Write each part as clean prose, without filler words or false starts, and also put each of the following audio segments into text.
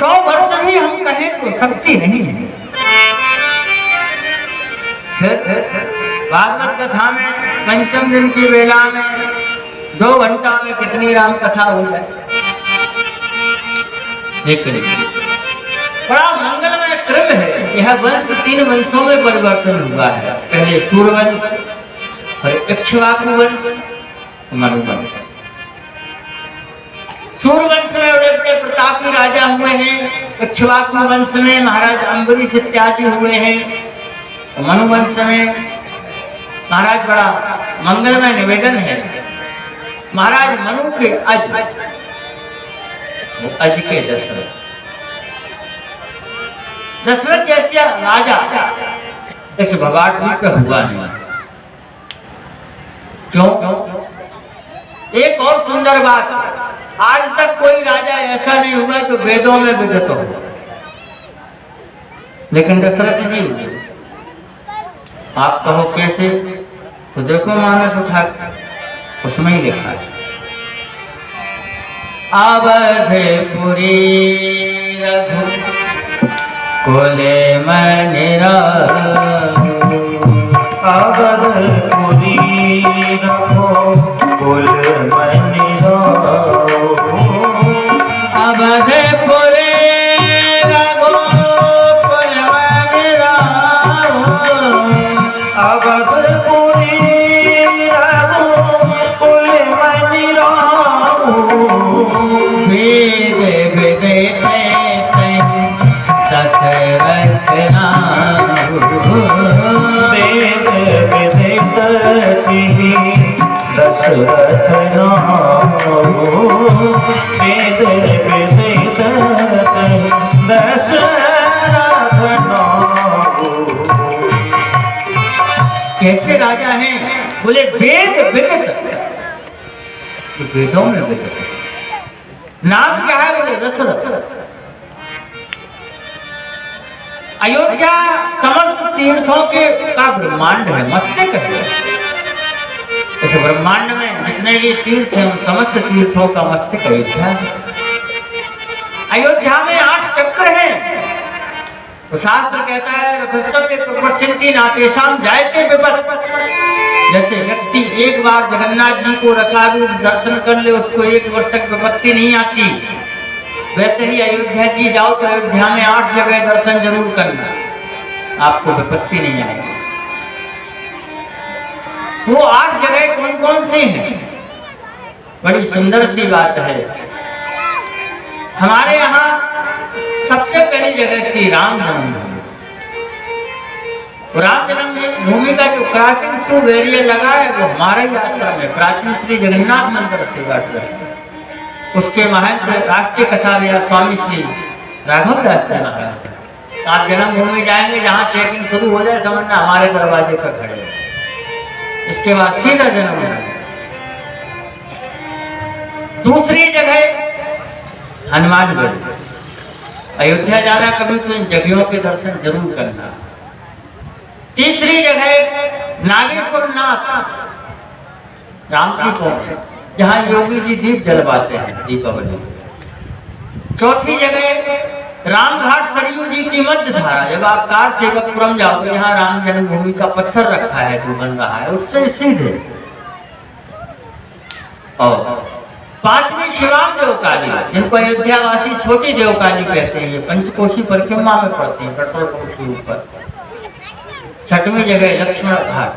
100 वर्ष भी हम कहें तो शक्ति नहीं है। फिर भागवत कथा में पंचम दिन की वेला में 2 घंटा में कितनी राम कथा हो जाए। लेकिन बड़ा मंगलमय क्रम है। यह वंश 3 वंशों में परिवर्तन हुआ है। पहले सूर्यवंश, फिर इक्ष्वाकु वंश, मनु वंश। सूर्यवंश में बड़े बड़े प्रतापी राजा हुए हैं। इक्ष्वाकु वंश में महाराज अम्बरीश इत्यादि हुए हैं। मनु वंश में महाराज बड़ा मंगलमय निवेदन है। महाराज मनु के अज के दशरथ जैसा राजा इस भगाटवी पे हुआ नहीं। क्यों? एक और सुंदर बात, आज तक कोई राजा ऐसा नहीं हुआ जो वेदों में विदित हो, लेकिन दशरथ जी हुए। आप कहो कैसे? तो देखो मानस उठा, उसमें ही लिखा है अवधपुरी रघु कुले मनिरा, अवधपुरी रघु कुल मनिरा, अवधपुरी रघु कुल मनिरा, अवधपुरी रघु कुल मनिरा, वेद विदित दशरथ नाम, वेद विदित दशरथ नाम, वेद विदित दशरथ नाम। कैसे राजा हैं? बोले वेद विदित, वेदों में विदित। नाम क्या है? बोले दशरथ। अयोध्या समस्त तीर्थों के का ब्रह्मांड है, मस्तक है। इस ब्रह्मांड में जितने भी तीर्थ हैं, उन समस्त तीर्थों का मस्तक अयोध्या है। अयोध्या में 8 चक्र हैं। तो शास्त्र कहता है रथोत्सव प्रपश्यन्ति नातेषां जायते विपत्। जैसे व्यक्ति एक बार जगन्नाथ जी को रथारूढ़ दर्शन कर ले, उसको 1 वर्ष तक विपत्ति नहीं आती। वैसे ही अयोध्या जी जाओ तो अयोध्या में 8 जगह दर्शन जरूर करना, आपको विपत्ति नहीं आएगी। वो 8 जगह कौन कौन सी हैं? बड़ी सुंदर सी बात है। हमारे यहाँ सबसे पहली जगह श्री राम जन्मभूमि। राम जन्मभूमि का जो क्रॉसिंग टू बैरियर लगा है, वो हमारे ही आश्रम है, प्राचीन श्री जगन्नाथ मंदिर सेवा ट्रस्ट। उसके महंत राष्ट्रीय कथा स्वामी श्री राघव दास जी महाराज। आप जन्मभूमि जाएंगे, जहाँ चेकिंग शुरू हो जाए समझना हमारे दरवाजे पर खड़े। इसके बाद सीधा जन्मभूमि। दूसरी जगह हनुमानगढ़। अयोध्या जाना कभी तो इन जगहों के दर्शन जरूर करना। तीसरी जगह नागेश्वर नाथ, राम की कौन, जहाँ योगी जी दीप जलवाते हैं दीपावली। चौथी जगह रामघाट सरयू जी की मध्य धारा। जब आप कार सेवकपुरम जाओगे, यहाँ राम जन्मभूमि का पत्थर रखा है जो बन रहा है, उससे सीधे। और 5वीं शिवाम देवकाली, जिनको अयोध्यावासी छोटी देवकाली कहते हैं, ये पंचकोशी परिक्रमा में पड़ती है, पेट्रोल पंप के ऊपर। 6वीं जगह लक्ष्मण घाट,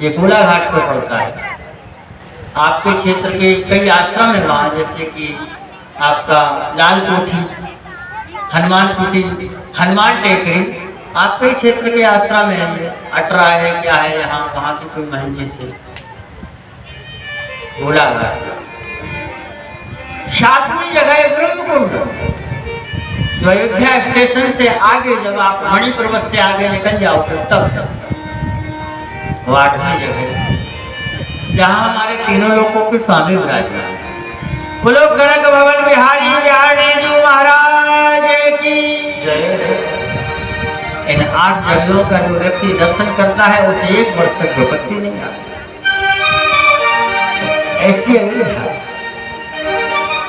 ये गोला घाट पर पड़ता है। आपके क्षेत्र के कई आश्रम है वहाँ, जैसे कि आपका लाल कोठी, हनुमान कुटी, हनुमान टेकरी, आपके क्षेत्र के आश्रम है। ये अटरा है, क्या है यहाँ, वहाँ के कोई महंत जी थे। गोला घाट। 7वीं जगह ब्रह्मकुंड, जो अयोध्या स्टेशन से आगे, जब आप मणि पर्वत से आगे निकल जाओ तब। 8वीं जगह जहाँ हमारे तीनों लोगों के स्वामी विराजमान। बोलो कनक भवन बिहारी बिहारी जी महाराज की जय। इन 8 जगहों का जो व्यक्ति दर्शन करता है, उसे 1 वर्ष तक विपत्ति नहीं आती। ऐसी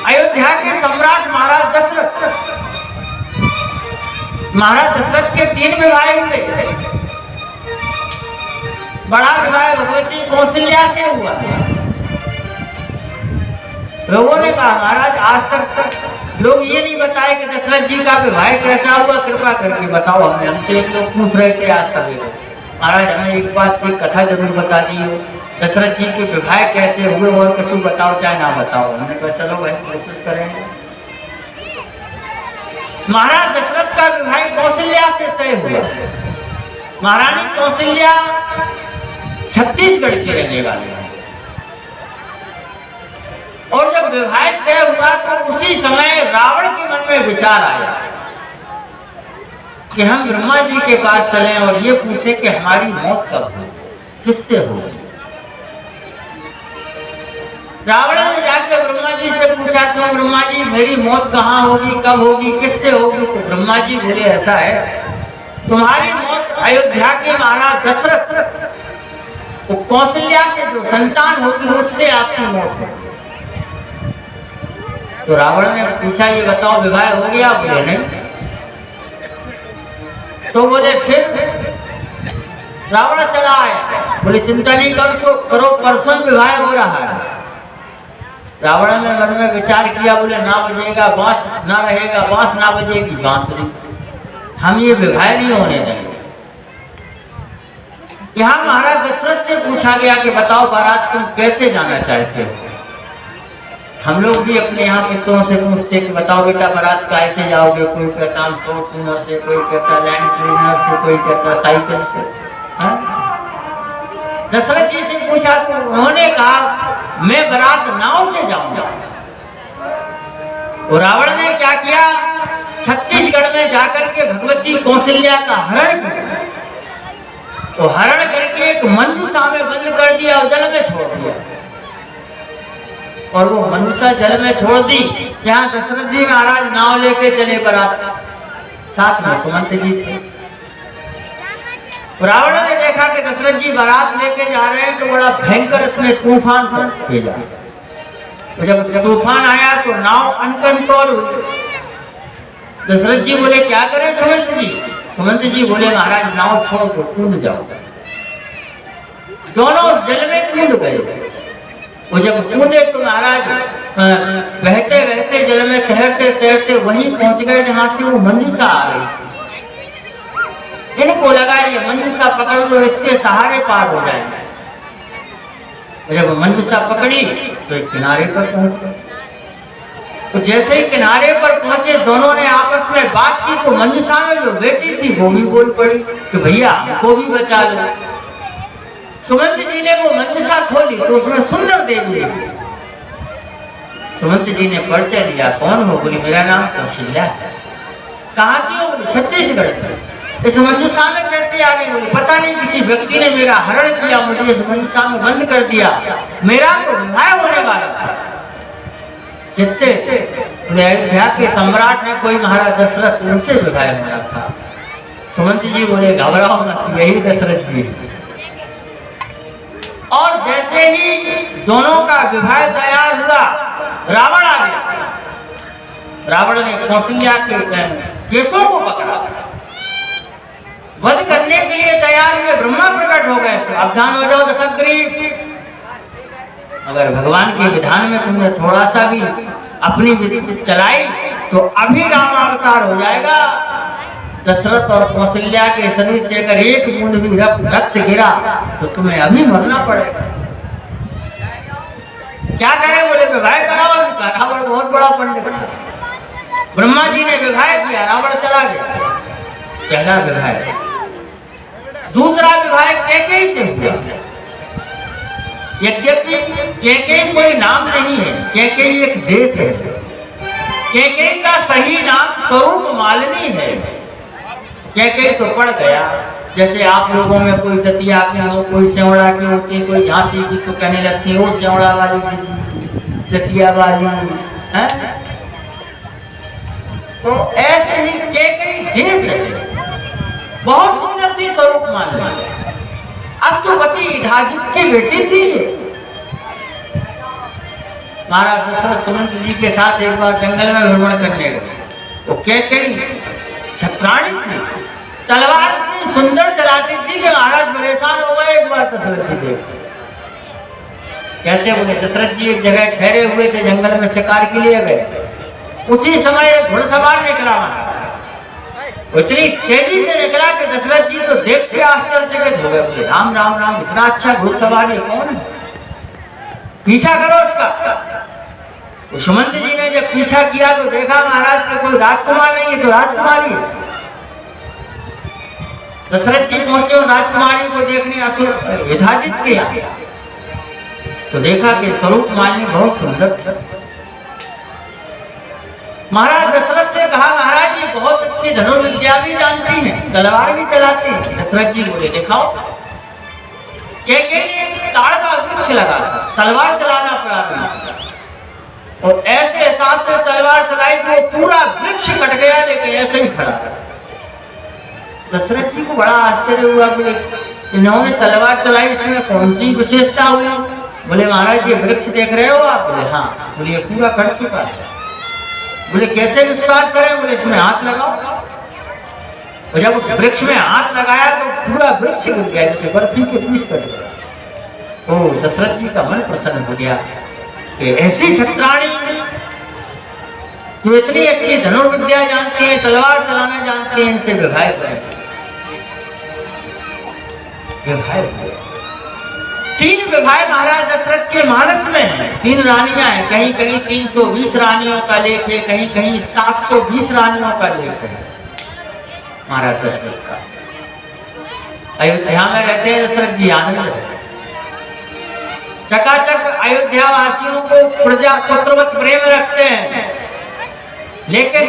अयोध्या के सम्राट महाराज दशरथ महाराज दशरथ के 3 विवाह हुए। बड़ा विवाह भगवती कौशल्या से हुआ। लोगों ने कहा महाराज आज तक लोग ये नहीं बताए कि दशरथ जी का विवाह कैसा हुआ, कृपा करके बताओ हमें। हमसे एक लोग पूछ रहे थे आज सवेरे, महाराज हमें एक बात की कथा जरूर बता दी हो, दशरथ जी के विवाह कैसे हुए और कुछ बताओ चाहे ना बताओ। हमने कहा चलो भाई कोशिश करेंगे। महाराज दशरथ का विवाह कौशल्या से तय हुआ। महारानी कौशल्या छत्तीसगढ़ की रहने वाली है। और जब विवाह तय हुआ तो उसी समय रावण के मन में विचार आया कि हम ब्रह्मा जी के पास चलें और ये पूछे कि हमारी मौत कब हो, किससे हो। रावण ने जाकर ब्रह्मा जी से पूछा क्यों ब्रह्मा जी मेरी मौत कहाँ होगी, कब होगी, किससे होगी। तो ब्रह्मा जी बोले ऐसा है तुम्हारी मौत अयोध्या के महाराज दशरथ वो कौशल्या से जो संतान होगी उससे आपकी मौत होगी। तो रावण ने पूछा ये बताओ विवाह हो गया। बोले नहीं। तो बोले फिर रावण चला आया। बोले चिंता नहीं करो परसों विवाह हो रहा है। रावण ने मन में विचार किया। बोले ना बजेगा बांस, ना रहेगा बांस, ना बजेगी बांसुरी, हम ये विवाह नहीं होने देंगे। यहाँ महाराज दशरथ से पूछा गया कि बताओ बारात तुम कैसे जाना चाहते हो। हम लोग भी अपने यहाँ मित्रों से पूछते कि बताओ बेटा बारात कैसे जाओगे। कोई कहता हम फॉर्च्यूनर से, कोई कहता लैंड क्लीनर से, कोई कहता साइकिल से। दशरथ जी से पूछा तो उन्होंने कहा मैं बारात नाव से जाऊंगा। तो रावण ने क्या किया, छत्तीसगढ़ में जाकर के भगवती कौशल्या का हरण किया। तो हरण करके एक मंजूषा में बंद कर दिया और जल में छोड़ दिया। और वो मंजूषा जल में छोड़ दी। यहाँ दशरथ जी महाराज नाव लेके चले बारात, साथ में सुमंत जी थे। रावण ने देखा कि दशरथ जी बारात लेके जा रहे हैं तो बड़ा भयंकर इसने तूफान भेजा। तो जब तूफान आया तो नाव अनकंट्रोल हुई। दशरथ जी बोले क्या करें सुमंत जी। सुमंत जी बोले महाराज नाव छोड़ दो, कूद जाओ। दोनों उस जल में कूद गए। वो जब कूदे तो महाराज बहते बहते जल में तैरते तैरते वहीं पहुंच गए जहां से वो मंजूषा आ रही थी। इनको लगा ये मंजूषा पकड़ लो, इसके सहारे पार हो जाएंगे। जब मंजूषा पकड़ी तो एक किनारे पर पहुंच गए। तो जैसे ही किनारे पर पहुंचे दोनों ने आपस में बात की तो मंजूषा में जो बेटी थी वो भी बोल पड़ी कि भैया हमको भी बचा लो। सुमंत जी ने वो मंजूषा खोली तो उसमें सुंदर देवी थी। सुमंत जी ने परिचय लिया, कौन हो। बोली मेरा नाम कौशल्या है। कहाँ की हो। बोली छत्तीसगढ़ की। इस मंजूषा में कैसे आ गई। बोली पता नहीं किसी व्यक्ति ने मेरा हरण किया, मुझे इस मंजूषा में बंद कर दिया। मेरा तो विवाह होने वाला था। जिससे अयोध्या के सम्राट है कोई महाराज दशरथ, उनसे विवाह होना था। सुमंत जी बोले घबराओ मत, यही दशरथ जी। और जैसे ही दोनों का विवाह तैयार हुआ रावण आ गया। रावण ने कौशल्या के केसों को पकड़ा, वध करने के लिए तैयार हुए। ब्रह्मा प्रकट हो गए, सावधान हो जाओ दशग्रीव, अगर भगवान के विधान में तुमने थोड़ा सा भी अपनी चलाई तो अभी रामावतार हो जाएगा। दशरथ और कौशल्या के शरीर से अगर एक बूंद भी रक्त गिरा तो तुम्हें अभी मरना पड़ेगा। क्या करें। बोले विवाह कराओ। रावण बहुत बड़ा पंडित था। ब्रह्मा जी ने विवाह किया, रावण चला गया। पहला विवाह। दूसरा विवाह कैकेयी से हुआ। यद्यपि कैकेयी कोई नाम नहीं है, कैकेयी एक देश है। कैकेयी का सही नाम स्वरूप मालिनी है। कैकेयी तो पड़ गया, जैसे आप लोगों में कोई दतिया की हो, कोई सेवड़ा की होती, कोई झांसी की तो कहने लगती है वो सेवड़ा वाली दतिया वाली है। तो ऐसे ही कैकेयी देश है। बहुत सुंदर थी स्वरूप मालिनी, अश्वपति ढाजुक की बेटी थी। महाराज दशरथ सुमंत जी के साथ एक बार जंगल में भ्रमण करने गए। तो कैकेयी छत्राणी थी, तलवार इतनी सुंदर चलाती थी कि महाराज परेशान हो गए। एक बार दशरथ जी देख कैसे बोले। दशरथ जी एक जगह ठहरे हुए थे, जंगल में शिकार के लिए गए। उसी समय एक घुड़सवार निकला महाराज, इतनी तेजी से निकला कि दशरथ जी तो देख के आश्चर्यचकित हो गए। बोले राम राम राम, इतना अच्छा घुड़सवार ये कौन है, पीछा करो उसका। सुमंत जी ने जब पीछा किया तो देखा महाराज के कोई राजकुमार नहीं है, तो राजकुमारी है। दशरथ जी पहुंचे और राजकुमारी को देखने असुर विधाजित किया तो देखा कि स्वरूप मालिनी बहुत सुंदर था। महाराज दशरथ से कहा महाराज ये बहुत अच्छी धनुर्विद्या भी जानती हैं, तलवार भी चलाती हैं। दशरथ जी बोले दिखाओ। केकई ने एक ताड़ का वृक्ष लगा था, तलवार चलाना प्रारंभ और ऐसे हिसाब से तलवार चलाई तो पूरा वृक्ष कट गया, लेकिन ऐसे ही खड़ा रहा। दशरथ जी को बड़ा आश्चर्य हुआ। बोले इन्होंने तलवार चलाई, इसमें कौन सी विशेषता हुई। बोले महाराज ये वृक्ष देख रहे हो आप। बोले हाँ। बोले ये पूरा कट चुका है। बोले कैसे विश्वास करें। बोले इसमें हाथ लगाओ। और जब उस वृक्ष में हाथ लगाया तो पूरा वृक्ष गिर गया, जैसे बर्फी के पीस कट गया। ओ दशरथ जी का मन प्रसन्न हो गया कि ऐसी छत्राणी जो इतनी अच्छी धनुर्विद्या जानती है, तलवार चलाना जानती है, इनसे विवाह करें। विवाह 3 विवाह महाराज दशरथ के मानस में है। 3 रानियां हैं, कहीं कहीं 320 रानियों का लेख है, कहीं कहीं 720 रानियों का लेख है महाराज दशरथ का। अयोध्या में रहते हैं दशरथ जी, आनंद है। चकाचक अयोध्या वासियों को प्रजा पुत्रवत प्रेम रखते हैं। लेकिन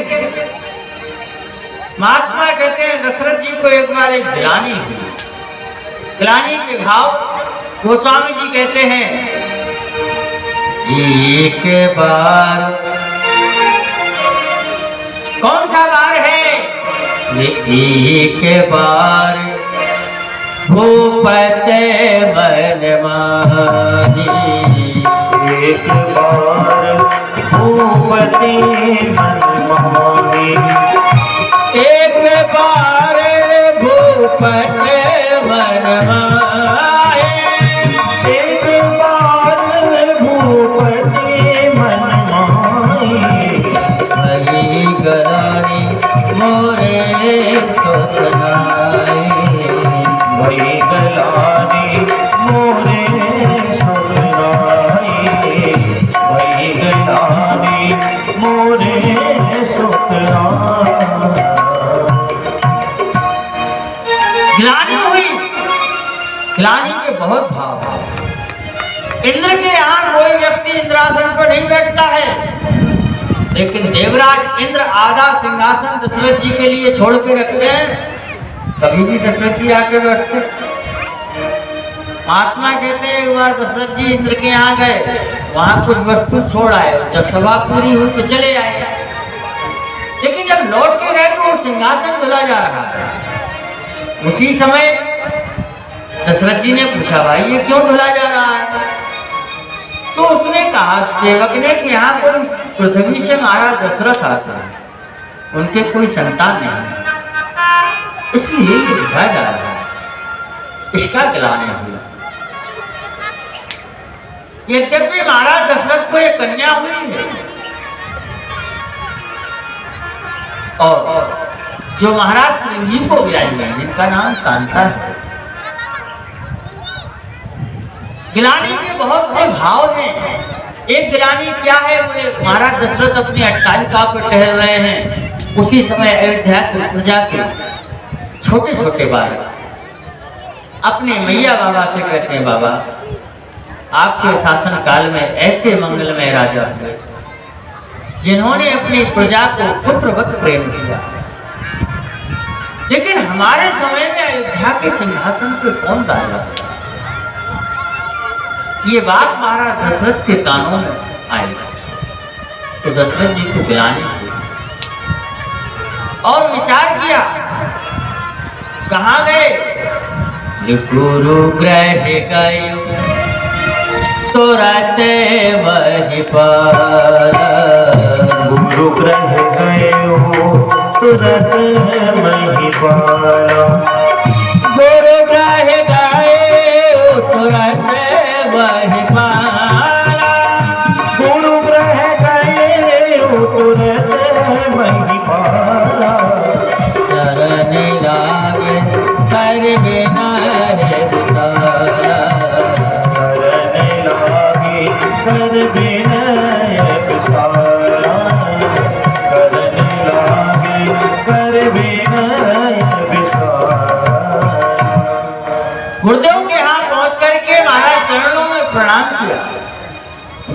महात्मा कहते हैं दशरथ जी को एक बार एक गिलानी हुई। गिलानी के भाव गोस्वामी जी कहते हैं एक बार, कौन सा बार है ये, एक बार भूपते मन माही, एक बार भूपति मन माही, एक बार भूपते मन माही, एक बार भूपति मन माही, वही गलानी मोरे सुतनाई, वही गलानी मोरे सुतनाई, वही गलानी मोरे सुतनाई। गिलानी हुई। गिलानी के बहुत भाव है। इंद्र के यहाँ कोई व्यक्ति इंद्रासन पर नहीं बैठता है, लेकिन देवराज इंद्र आधा सिंहासन दशरथ जी के लिए छोड़ के रखते हैं। कभी भी दशरथ जी आके बैठते। महात्मा कहते हैं एक बार दशरथ जी इंद्र के यहाँ गए, वहां कुछ वस्तु छोड़ आए। जब सभा पूरी हुई तो चले आए, लेकिन जब लौट के गए तो वो सिंहासन धुला जा रहा था। उसी समय दशरथ जी ने पूछा भाई ये क्यों धुला जा रहा है। तो उसने कहा सेवक ने कि यहाँ पर पृथ्वी से महाराज दशरथ आते हैं, उनके कोई संतान नहीं है, इसलिए ये धुला जा रहा है। इसका गिलानी हुई। यद्यपि महाराज दशरथ को एक कन्या हुई है और जो महाराज श्रृंगी को भी आई है, जिनका नाम शांता है। गिलानी के बहुत से भाव हैं। एक गिलानी क्या है, बोले महाराज दशरथ अपनी अट्टालिका पर टहल रहे हैं। उसी समय अयोध्या की प्रजा के छोटे छोटे बालक अपने मैया बाबा से कहते हैं बाबा आपके शासन काल में ऐसे मंगलमय राजा हुए जिन्होंने अपनी प्रजा को पुत्रवत प्रेम किया, लेकिन हमारे समय में अयोध्या के सिंहासन पर कौन राजा है। ये बात महाराज दशरथ के कानों में आई तो दशरथ जी को गिलानी हुई और विचार किया। कहाँ गए, गुरु ग्रह गए तो रहते वही पर, गुरु ग्रह गए हो तुरंत मही पाला। गुरु ग्रह गाए तुरंत वही पाला। गुरु ग्रह गए तुरंत मही पाला। चरण लागे कर बिना रे विसारा। चरण लागे कर विनय विसारा। चरण लागे कर विनय विसारा। गुरुदेव के यहाँ पहुंच करके महाराज चरणों में प्रणाम किया।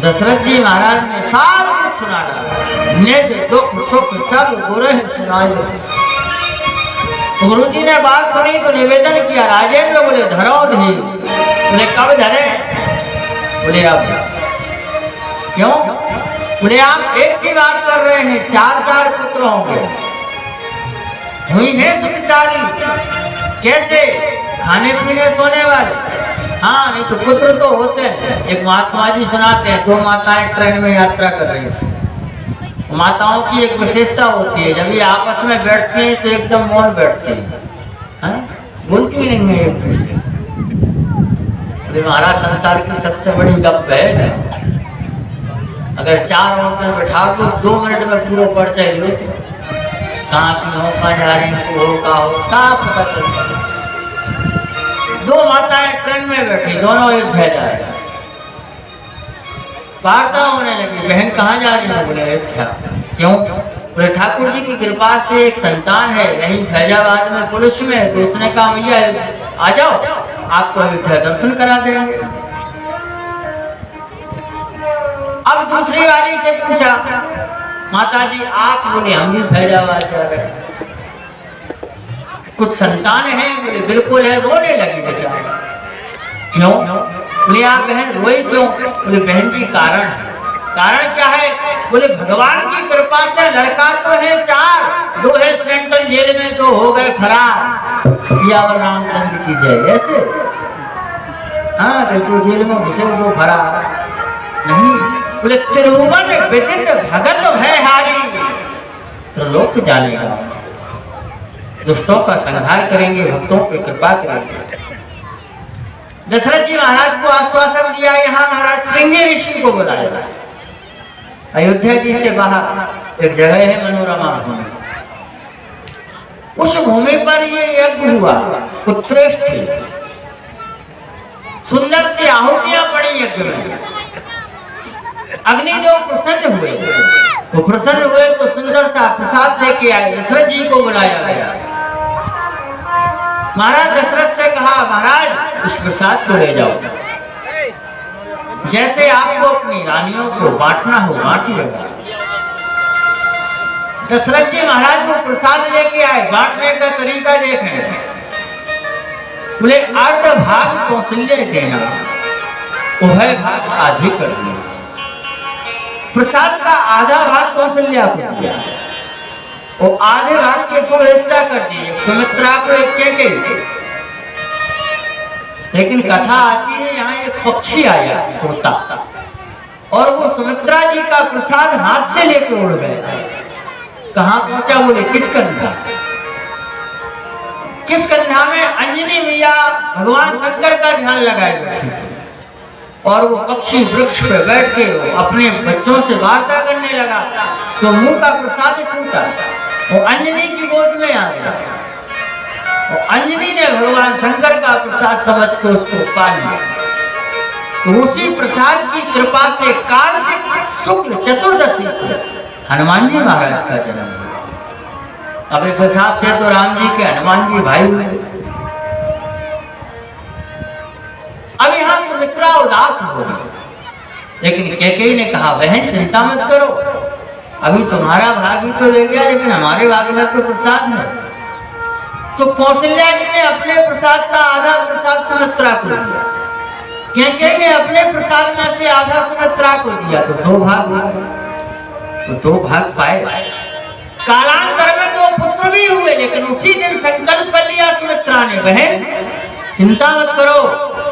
दशरथ जी महाराज ने सब कुछ सुना डाला। निज दुख सुख सब गुरु सुनाए। गुरु जी ने बात सुनी तो निवेदन किया। राजेंद्र बोले धरो धी। बोले कब धरे? बोले अब। क्यों? बोले आप एक की बात कर रहे हैं, चार चार पुत्र होंगे। हुई है सुखचारी। कैसे? खाने पीने सोने वाले। हाँ, नहीं तो पुत्र तो होते हैं। एक महात्मा जी सुनाते हैं, दो माताएं ट्रेन में यात्रा कर रही थी। माताओं की एक विशेषता होती है, जब ये आपस में बैठती हैं तो एकदम मौन बैठती हैं, बोलती भी नहीं है एक दूसरे से। अरे महाराज संसार की सबसे बड़ी गप है, अगर चार औरतें बैठा तो 2 मिनट में पूरा परिचय लो। कहाँ की हो, कहाँ जा रही हो, का हो, साफ पता चलता है। 2 माताएं ट्रेन में बैठी, दोनों अयोध्या जा रही। वार्ता होने लगी, बहन कहाँ जा रही है? बोले अयोध्या। क्यों? बोले ठाकुर जी की कृपा से एक संतान है, यही फैजाबाद में पुलिस में। तो उसने कहा भैया आ जाओ, आपको अयोध्या दर्शन करा देंगे। अब दूसरी वाली से पूछा, माता जी आप? बोले हम भी फैजाबाद जा रहे हैं। कुछ संतान है? बोले बिल्कुल है। रोने लगी बेचारी। क्यों? बोले आप बहन रोई क्यों? बोले बहन जी कारण है। कारण क्या है? बोले भगवान की कृपा से लड़का तो है 4, 2 है सेंट्रल जेल में, 2 हो गए फरार। सियावर रामचंद्र की जय। ऐसे हाँ, तो जेल में घुसे 2 फरार नहीं। बोले त्रिभुवन व्यतीत भगत भय हारी। त्रिलोक जानेगा, दुष्टों का संहार करेंगे, भक्तों की कृपा करेंगे। दशरथ जी महाराज को आश्वासन दिया। यहाँ महाराज श्रृंगी ऋषि को बुलाया। अयोध्या जी से बाहर एक जगह है मनोरमा भूमि। उस भूमि पर ये यज्ञ हुआ, उत्कृष्ट सुंदर सी आहुतियां पड़ी यज्ञ में। अग्निदेव प्रसन्न हुए। वो प्रसन्न हुए तो सुंदर सा प्रसाद लेके आए। दशरथ जी को बुलाया गया। महाराज दशरथ से कहा, महाराज इस प्रसाद को ले जाओ, जैसे आपको अपनी रानियों को बांटना हो बांटिएगा। दशरथ जी महाराज को प्रसाद लेके आए। बांटने का तरीका देखें। बोले अर्ध भाग कौशल्य देना, उभय भाग आधे कर देना। प्रसाद का आधा भाग कौशल्या को दिया और आधे भाग के 2 हिस्सा कर दिए, सुमित्रा को एक के। लेकिन कथा आती है यहाँ एक पक्षी आया तोता, और वो सुमित्रा जी का प्रसाद हाथ से लेके उड़ गया। कहाँ पहुंचा? बोले किस कंधा। किस कंधा में अंजनी मैया भगवान शंकर का ध्यान लगाए बैठी, और वो पक्षी वृक्ष पे बैठ के अपने बच्चों से वार्ता करने लगा। तो मुंह का प्रसाद छूटा, वो अंजनी की गोद में आ गया। अंजनी ने भगवान शंकर का प्रसाद समझ के उसको पा लिया। तो उसी प्रसाद की कृपा से कार्तिक शुक्ल चतुर्दशी को हनुमान जी महाराज का जन्म हुआ। अब इस हिसाब से तो राम जी के हनुमान जी भाई हुए। अब यहाँ सुमित्रा उदास हो गई, लेकिन कैकेयी ने कहा, बहन चिंता मत करो, अभी तुम्हारा भाग ही तो ले गया, लेकिन हमारे भाग में तो प्रसाद है। तो कौशल्या जी ने अपने प्रसाद का आधा प्रसाद सुमित्रा को दिया, कैकेयी ने अपने प्रसाद में से आधा सुमित्रा को दिया, तो 2 भाग हुए। तो 2 भाग पाए। कालांतर में 2 पुत्र भी हुए, लेकिन उसी दिन संकल्प कर लिया सुमित्रा ने, बहन चिंता मत करो,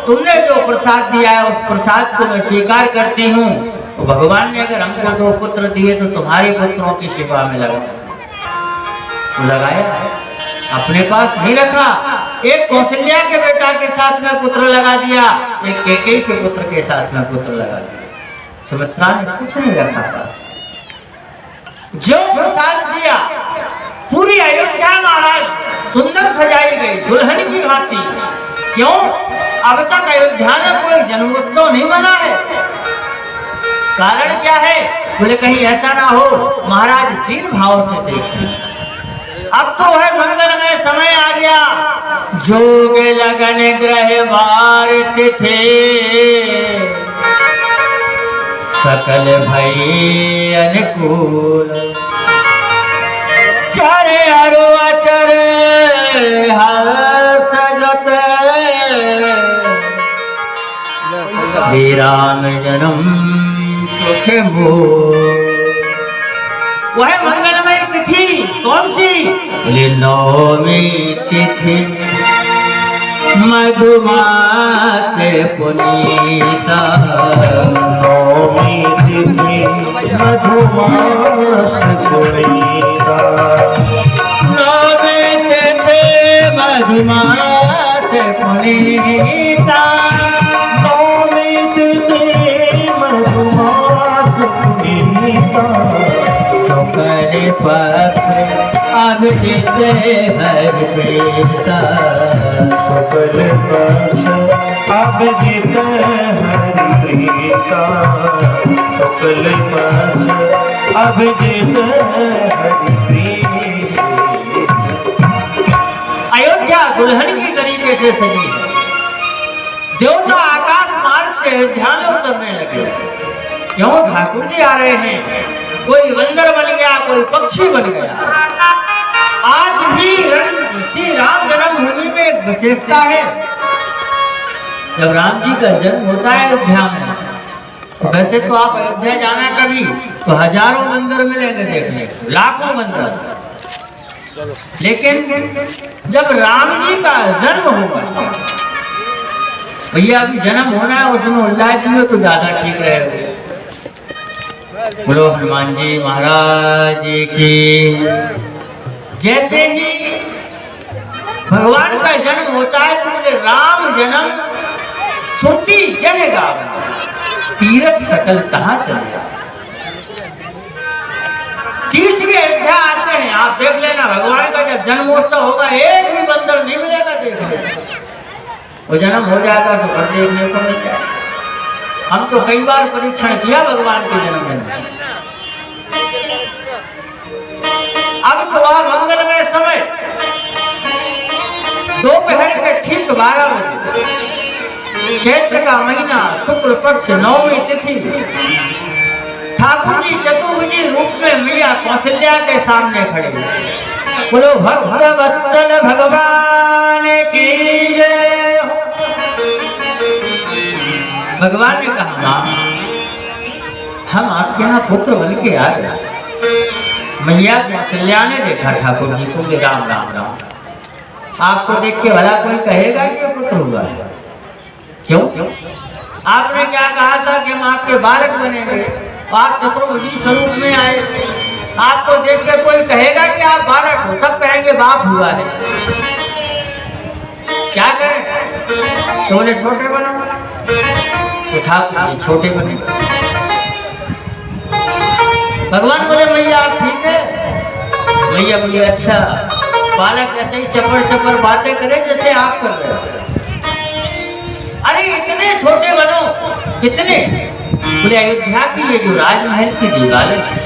तुमने जो प्रसाद दिया है उस प्रसाद को मैं स्वीकार करती हूँ। तो भगवान ने अगर हमको 2 पुत्र दिए तो तुम्हारे पुत्रों की सेवा में लगा। लगाया, अपने पास नहीं रखा। एक कौशल्या के बेटा के साथ में पुत्र लगा दिया, एक कैकेयी के पुत्र के साथ में पुत्र लगा दिया। सुमित्रा ने कुछ नहीं रखा था। जो प्रसाद दिया, पूरी अयोध्या महाराज सुंदर सजाई गई दुल्हन की भांति। क्यों? अब तक अयोध्या में कोई जन्मोत्सव नहीं मना है। कारण क्या है? बोले कहीं ऐसा ना हो महाराज दीन भाव से देखें। अब तो है मंगलमय समय आ गया। जोग लगन ग्रह वार तिथे, सकल भई अनुकूल। चर अरु अचर हर्ष जत, श्री राम जन्म सुख मोर। वह मंगलमय तिथि कौन सी? बोले नवमी तिथि मधुमास पुनीता। नवमी तिथि मधुमास पुनीता। नवमी तिथि मधुमास पुनीता। नवमी तिथि मधुमास पुनीता। सकल पक्ष अभिजित हरिप्रीता। सकल पक्ष अभिजित हरिप्रीता। सकल पक्ष अभिजित हरिप्रीता। अयोध्या दुल्हन की तरीके से सजी है। देवता आकाश मार्ग से अयोध्या में उतरने लगे। क्यों? ठाकुर जी आ रहे हैं। कोई बंदर बन गया, कोई पक्षी बन गया। आज भी श्री राम जन्मभूमि में एक विशेषता है। जब राम जी का जन्म होता है अयोध्या में, तो वैसे तो आप अयोध्या जाना कभी तो हजारों बंदर मिलेंगे देखने को, लाखों बंदर। लेकिन जब राम जी का जन्म होगा, भैया अभी जन्म होना है, उसमें उल्लास जी तो ज्यादा ठीक रहेगा। बोलो हनुमान जी महाराज की। जैसे ही भगवान का जन्म होता है तो बोले राम जन्म सुनती जनेगा, तीर्थ सकल कहाँ चलेगा। तीर्थ की अयोध्या आते हैं, आप देख लेना भगवान का जब जन्मोत्सव होगा एक भी बंदर नहीं मिलेगा देखने। वो जन्म हो जाएगा सो पर देखने को मिल जाएगा। हम तो कई बार परीक्षण किया भगवान के जन्मदिन में। अब तो वह मंगलमय समय दोपहर के ठीक 12 बजे, चैत्र का महीना, शुक्ल पक्ष, नवमी तिथि, ठाकुर जी चतुर्भुजी रूप में मैया कौशल्या के सामने खड़े। बोलो भक्त वत्सल भगवान की जय हो। भगवान ने कहा मां, हम आपके यहाँ पुत्र बन के आ गए। मैया कौशल्या ने देखा ठाकुर जी को, राम राम राम। आपको देख के भला कोई कहेगा कि ये पुत्र हुआ है? क्यों? आपने क्या कहा था कि हम आपके बालक बनेंगे, आप चतुर्भुजी स्वरूप में आए। आपको देख के कोई कहेगा कि आप बालक हो? सब कहेंगे बाप हुआ है। क्या करें? तो बोले छोटे बनो। तो ठाकुर जी छोटे बने। भगवान बोले मैया आप ठीक है? मैया बोले अच्छा। बालक ऐसे ही चपर चपर बातें करे जैसे आप कर रहे हो। अरे इतने छोटे बनो। कितने? बोले अयोध्या की ये जो राजमहल की दीवारें हैं,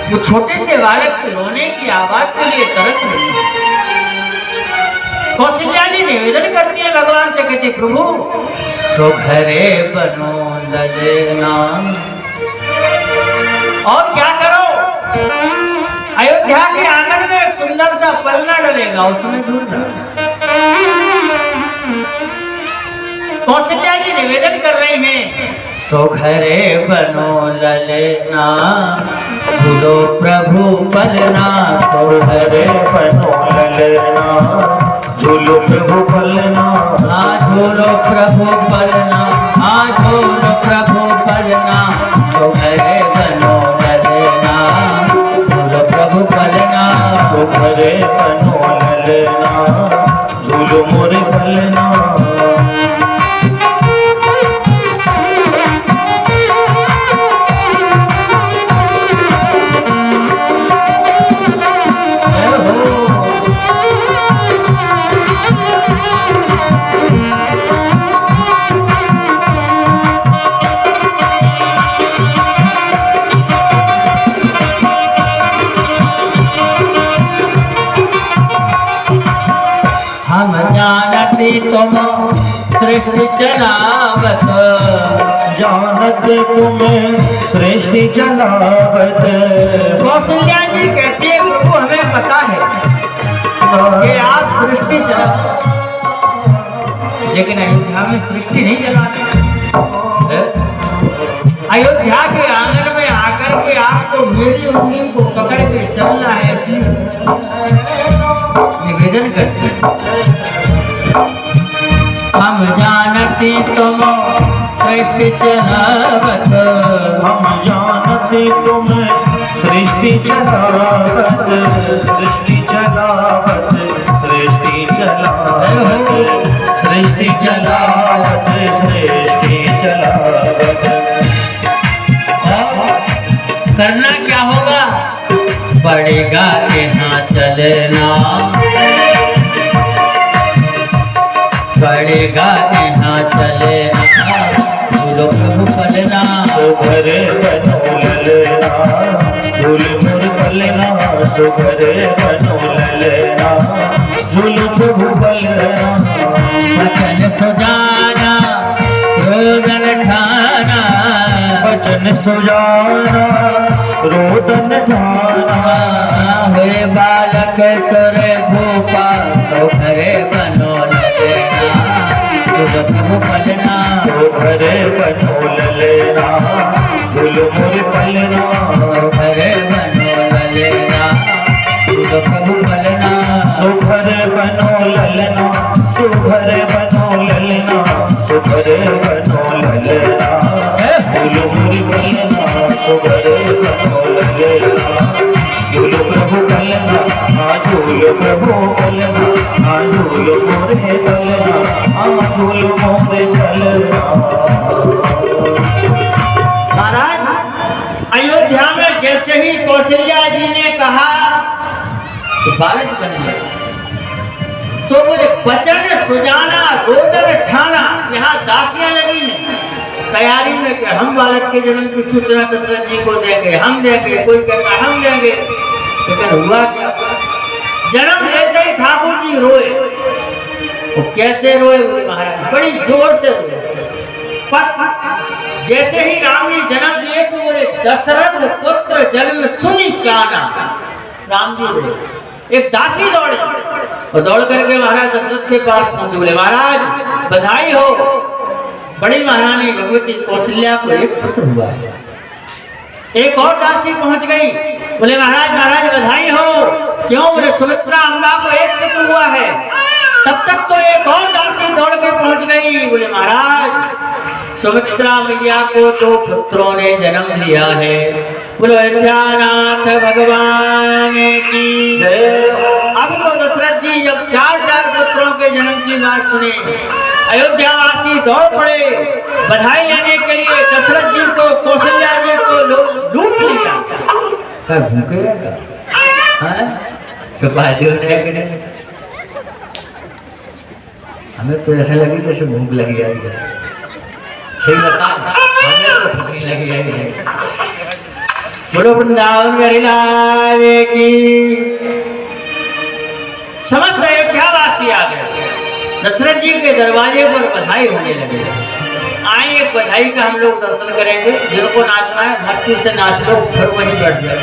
वो छोटे से बालक के रोने की आवाज के लिए तरस रही है। कौशल्या जी निवेदन करती है भगवान से, कहती प्रभु सुघरे बनो ललना। और क्या करो? अयोध्या के आंगन में एक सुंदर सा पलना डलेगा, उसमें झूलना। कौशल्या जी निवेदन कर रहे हैं, सुघरे बनो ललना, झूलो प्रभु पलना। सुघरे बनो ललना, झूलो प्रभु पलना। झूलो प्रभु पलना, झूलो प्रभु पलना। सुघरे बनो ललना, झूलो प्रभु पलना। सुघरे बनो ललना झूलो मोरे पलना हम जानती तुम सृष्टि चलावत, जानते तुम्हें सृष्टि चलावत। कौशल्या जी कहती है प्रभु हमें पता है कि आप सृष्टि चला, लेकिन अयोध्या में सृष्टि नहीं चलाते। अयोध्या के आंगन में आकर के आपको मेरी उंगली को पकड़ के चलना है, ऐसी निवेदन करते हम जानती तुम सृष्टि चलावत, हम जानते तुम्हें सृष्टि चलावत, सृष्टि चलावत, सृष्टि चलावत, सृष्टि चलावत, सृष्टि चलावत। करना क्या होगा? पड़ेगा यहाँ चलना, पड़ेगा यहाँ चलना, झूलो प्रभु पलना। सुघरे बनो ललना झूल मोर पलना, सुघरे बनो ललना झूल प्रभु पलना। वचन सुजाना रोदन ठाना, वचन सुजाना रोदन ठाना, हुए बालक सुर भूपा सुघरे बनो ललना, झूलो प्रभु पलना। सुघरे बनो ललना झूल मोर पलना, सुघरे बनो ललना, झूलो प्रभु पलना। सुघरे बनो ललना, सुघरे बनो ललना, सुघरे बनो ललना झूल मोर पलना, सुघरे बनो ललना झूल प्रभु पलना, झूल प्रभु पलना, झूल मोरे पलना, झूल मोरे पलना। महाराज अयोध्या में जैसे ही कौशल्या जी ने कहा तो बालक बन गया, तो बोले वचन सुजाना रोदन ठाना। यहाँ दासियां लगी हैं तैयारी में कि हम बालक के जन्म की सूचना दशरथ जी को देंगे, हम देंगे, कोई कहता हम देंगे। लेकिन हुआ क्या? जन्म लेते ही ठाकुर जी रोए। वो कैसे रोए बोले महाराज? बड़ी जोर से रोए। जैसे ही राम जी जन्म लिए तो बोले दशरथ पुत्र जन्म सुनी काना। राम जी रोए। एक दासी दौड़ी और दौड़ करके महाराज दशरथ के पास पहुंचे, बोले महाराज बधाई हो, बड़ी महारानी भगवती कौशल्या को एक पुत्र हुआ है। एक और दासी पहुंच गई, बोले महाराज महाराज बधाई हो। क्यों? बोले सुमित्रा अम्बा को एक पुत्र हुआ है। तब तक तो एक और दासी दौड़ के पहुंच गई, बोले महाराज सुमित्रा मैया को 2 पुत्रों ने जन्म दिया है। बोलो अयोध्यानाथ भगवान की जय। अब तो दशरथ जी जब 4 पुत्रों के जन्म की बात सुने, अयोध्यावासी दौड़ पड़े बधाई लेने के लिए। दशरथ जी को कौशल्या जी को लूट लिया। कर भूखे हमें तो ऐसा लगी जैसे भूख लगी आई है। सही बता, हमें तो भूख नहीं लगी आई है। बोलो वृंदावन बिहारी लाल की। समस्त अयोध्यावासी आ गए। दशरथ जी के दरवाजे पर बधाई होने लगे। आए एक बधाई का हम लोग दर्शन करेंगे। जिनको नाचना है मस्ती से नाच लो, फिर वहीं बैठ जाए,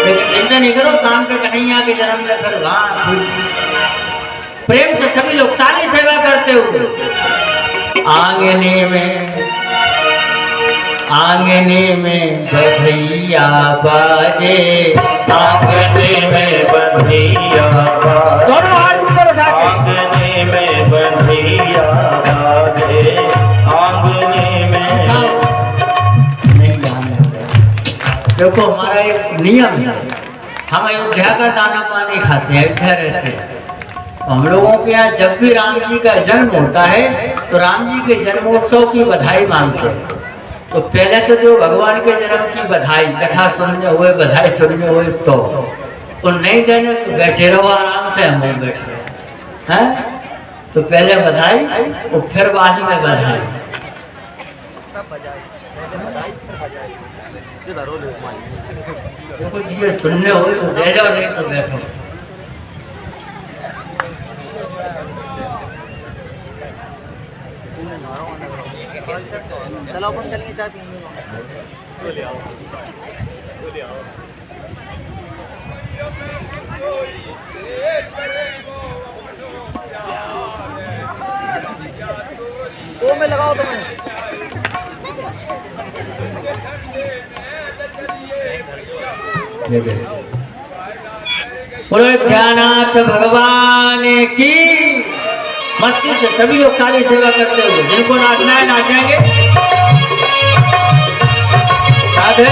लेकिन चिंता नहीं करो, शाम के कन्हैया के जन्म में फिर वहां प्रेम से सभी लोग ताली सेवा करते हुए आंगने में बधैया बाजे, आंगने में बंधिया बाजे, दोनों हाथ ऊपर उठा के। आंगने में बंधिया बाजे, आंगने में नहीं जाने। देखो हमारा एक नियम है, हम अयोध्या का दाना पानी खाते हैं, अयोध्या रहते हैं। हम लोगों के यहाँ जब भी राम जी का जन्म होता है तो राम जी के जन्मोत्सव की बधाई मांगते हैं। तो पहले तो जो भगवान के जन्म की बधाई, कथा सुनने हुए, बधाई सुनने हुए, तो नहीं देने तो बैठे रहो आराम से, हम बैठे हैं। तो पहले बधाई और फिर बाद में बधाई। कुछ ये सुनने हो तो दे जाओ, नहीं तो बैठो। चलो अपन चलेंगे, चाय पीएंगे। वो में लगाओ तुम्हें। बोलो ध्यानाथ भगवान की। मस्ती से सभी लोग काली सेवा करते हुए, जिनको नाचना है नाचेंगे। राधे।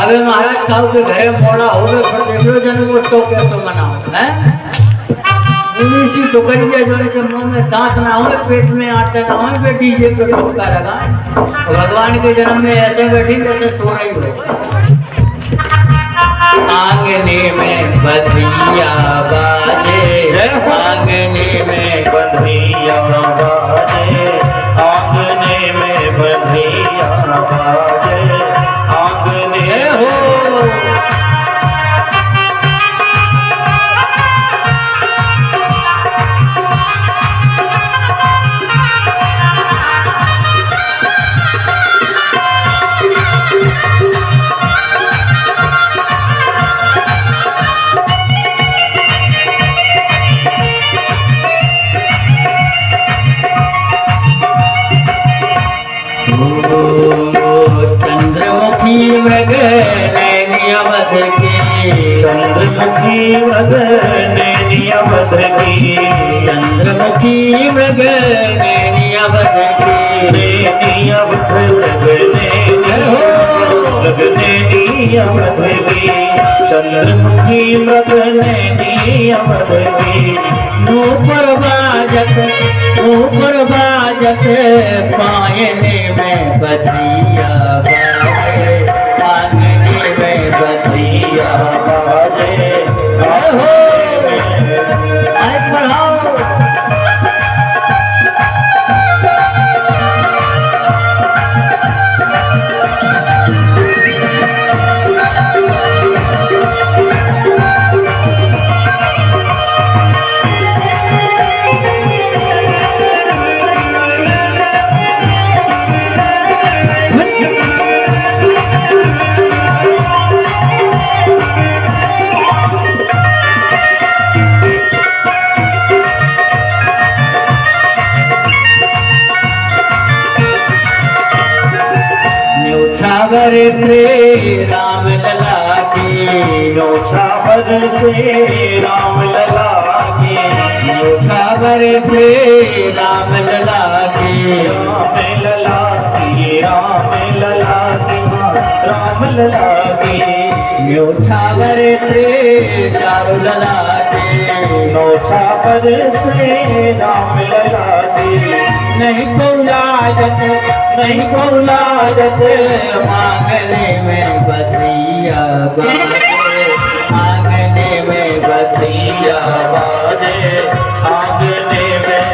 अबे महाराज साहब के घरे मोड़ा हो गए, फिर देख लो जन्मोत्सव कैसे मनाओ है। सी टोकरिया जो है कि मुंह में दांत ना हो, पेट में आटा ना हो, पे डीजे पे टोका लगाए। तो भगवान के जन्म में ऐसे बैठी जैसे सो रही हो। आंगने में बधिया बाजे, आंगने में बधिया बाजे, आंगने में बधिया बाजे, आंगने हो। चंद्रमुखी मृग नैनिया बध की, चंद्रमुखी मृग नैनिया बध की, चंद्रमुखी मृग नैनिया बध की, नैनिया बध नैनिया बध की, चंद्रमुखी मृग नैनिया बध की। नूपुर बाजत पायने में बधिया बाजे, आंगने में बधिया बाजे। आए पढ़ाओ। न्योछावर से राम लला की, न्योछावर से राम लला की, न्योछावर से राम लला की, राम लला की, राम लला की, राम लला की। न्योछावर से चारू लला की, न्योछावर से राम लला की। नहीं को लाजत, नहीं को लाजत, मांगने में बधिया बाजे, आंगने में बधिया बाजे, आंगने में।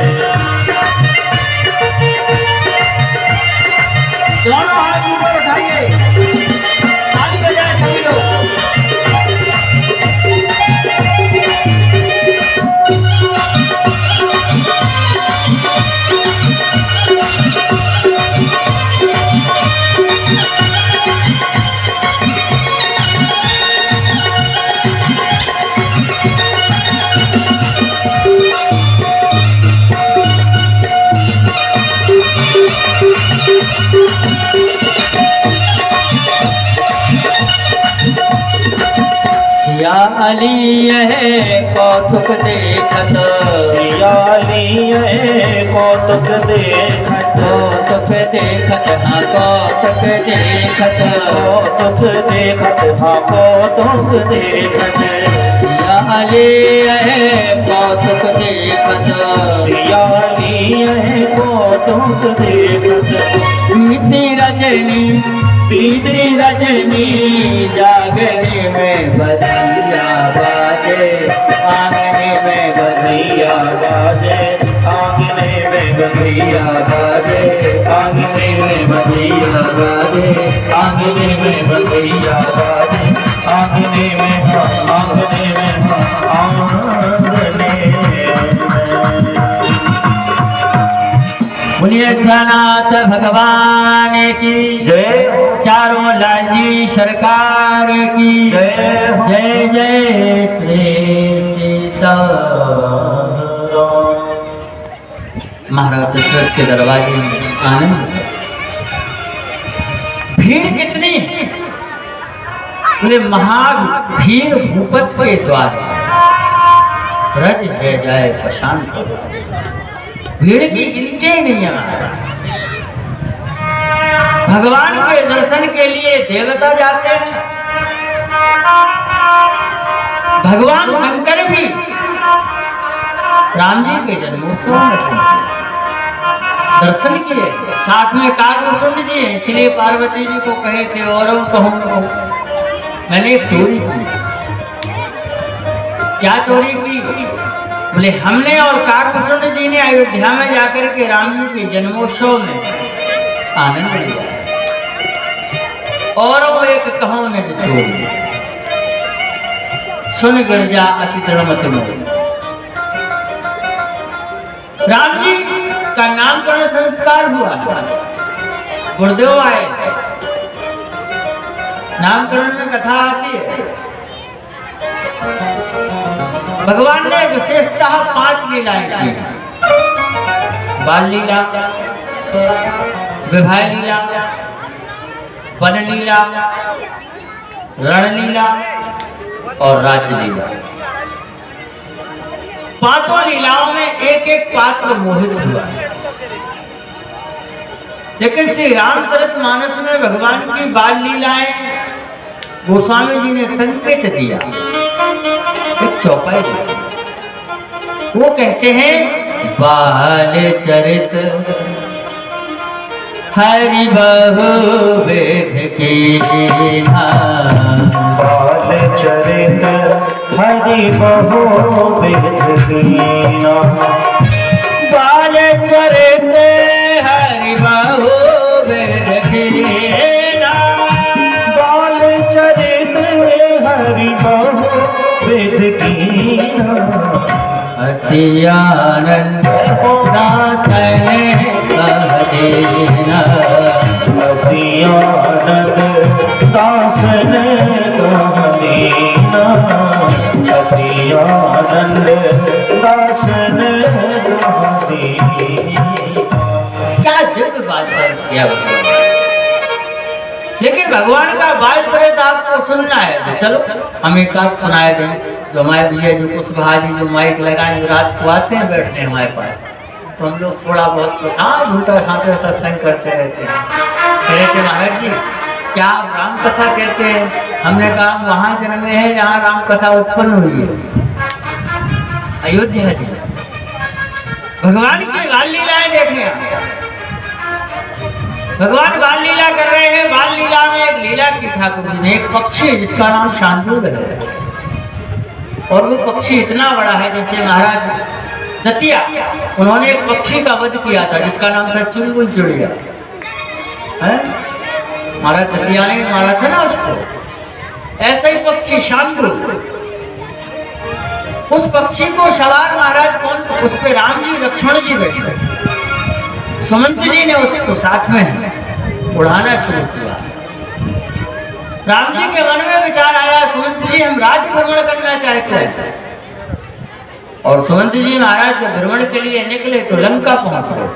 दोनों हाथ ऊपर उठाइए, ताली बजाएं सभी लोग। सियाली है कौतुक देखत, सियाली है कौतुक देखत, कौतुक देखत हाँ कौतुक देखत, कौतुक देखत हाँ कौतुक देखत, सियाली है कौतुक देखत, सियाली है कौतुक देखत, बीती रजनी जागने में बधिया बाजे, आंगने में बधिया बाजे, आंगने में बधिया बाजे, आंगने में बधिया बाजे, आंगने में बधिया बाजे, आंगने में आंगने में आंगने बोलिए अध्यानाथ भगवान की जय, चारों लालजी सरकार की जय हो। जय जय श्री सीताराम। महाराज दशरथ के दरवाजे में आनंद, भीड़ कितनी है? बोले महाभीड़ भूपत के द्वार, रज है जाए पशान करो, भीड़ की गिनती नहीं है। भगवान के दर्शन के लिए देवता जाते हैं, भगवान शंकर भी राम जी के जन्मोत्सव में दर्शन किए, साथ में काकभूषण जी हैं, इसलिए पार्वती जी को कहे थे और कहूँ मैंने एक चोरी की। क्या चोरी की? बोले हमने और काकभूषण जी ने अयोध्या में जाकर के राम जी के जन्मोत्सव में आनंद लिया, और वो एक कहो ने चोरी सुन गर्जा अति दृढ़मत मोर। राम जी का नामकरण संस्कार हुआ, गुरुदेव आए, नामकरण में कथा आती है। भगवान ने विशेषतः 5 लीलाएं की, बाल लीला, विवाह लीला, वन लीला, रण लीला और राज्य लीला। 5 लीलाओं में एक एक पात्र मोहित हुआ, लेकिन श्री रामचरितमानस में भगवान की बाल लीलाएं गोस्वामी जी ने संकेत दिया, एक चौपाई दी। वो कहते हैं बाल चरित हरि बहु वेद कीन्हा, बाल चरित हरि बहु वेद कीन्हा, बाल चरित हरि बहु वेद कीन्हा, बाल चरित हरि बहु वेद कीन्हा, अति आनंद दासन कह देना, अति आनंद दासन कह देना, अति आनंद दासन कह देना। क्या दिव्य बात किया भगवान। लेकिन भगवान का बाल चरित आपको सुनना है तो चलो हम एक आध सुनाए दें। जो हमारे भैया जो कुशवाहा जी जो माइक लगाए रात को आते हैं बैठते हैं हमारे पास, तो हम लोग थोड़ा बहुत कुछ हाँ झूठा साँचा सत्संग करते रहते हैं। कह रहे थे महाराज जी क्या आप राम कथा कहते हैं? हमने कहा वहाँ जन्मे हैं जहाँ राम कथा उत्पन्न हुई है, अयोध्या जी। भगवान की बाल लीलाएं देखें आप। भगवान बाल लीला कर रहे हैं। बाल लीला में एक लीला की ठाकुर जी ने, एक पक्षी है जिसका नाम शांतुल है, और वो पक्षी इतना बड़ा है जैसे महाराज दतिया उन्होंने एक पक्षी का वध किया था जिसका नाम था चुलबुल चिड़िया है, महाराज दतिया ने मारा था ना उसको। ऐसा ही पक्षी शांतुल, उस पक्षी को सवार महाराज कौन, उस पे राम जी लक्ष्मण जी बैठे, सुमंत जी ने उसको साथ में उड़ाना शुरू किया। राम जी के मन में विचार आया सुमंत जी हम राज्य भ्रमण करना चाहते हैं, और सुमंत जी महाराज जब भ्रमण के लिए निकले तो लंका पहुंच गए।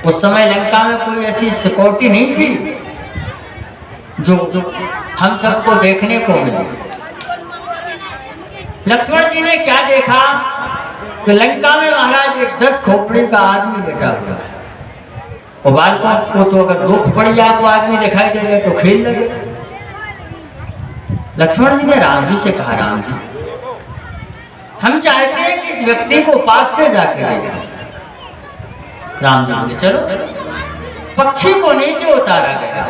उस समय लंका में कोई ऐसी सिक्योरिटी नहीं थी जो हम सबको देखने को मिले। लक्ष्मण जी ने क्या देखा कि लंका में महाराज एक 10 खोपड़ी का आदमी लेटा हुआ है, और बालकों को तो अगर दुख पड़ जाए तो आदमी दिखाई दे गए तो खेल लगे। लक्ष्मण जी ने राम जी से कहा, राम जी हम चाहते हैं कि इस व्यक्ति को पास से जाके देखें। राम जी बोले चलो। पक्षी को नीचे उतारा गया।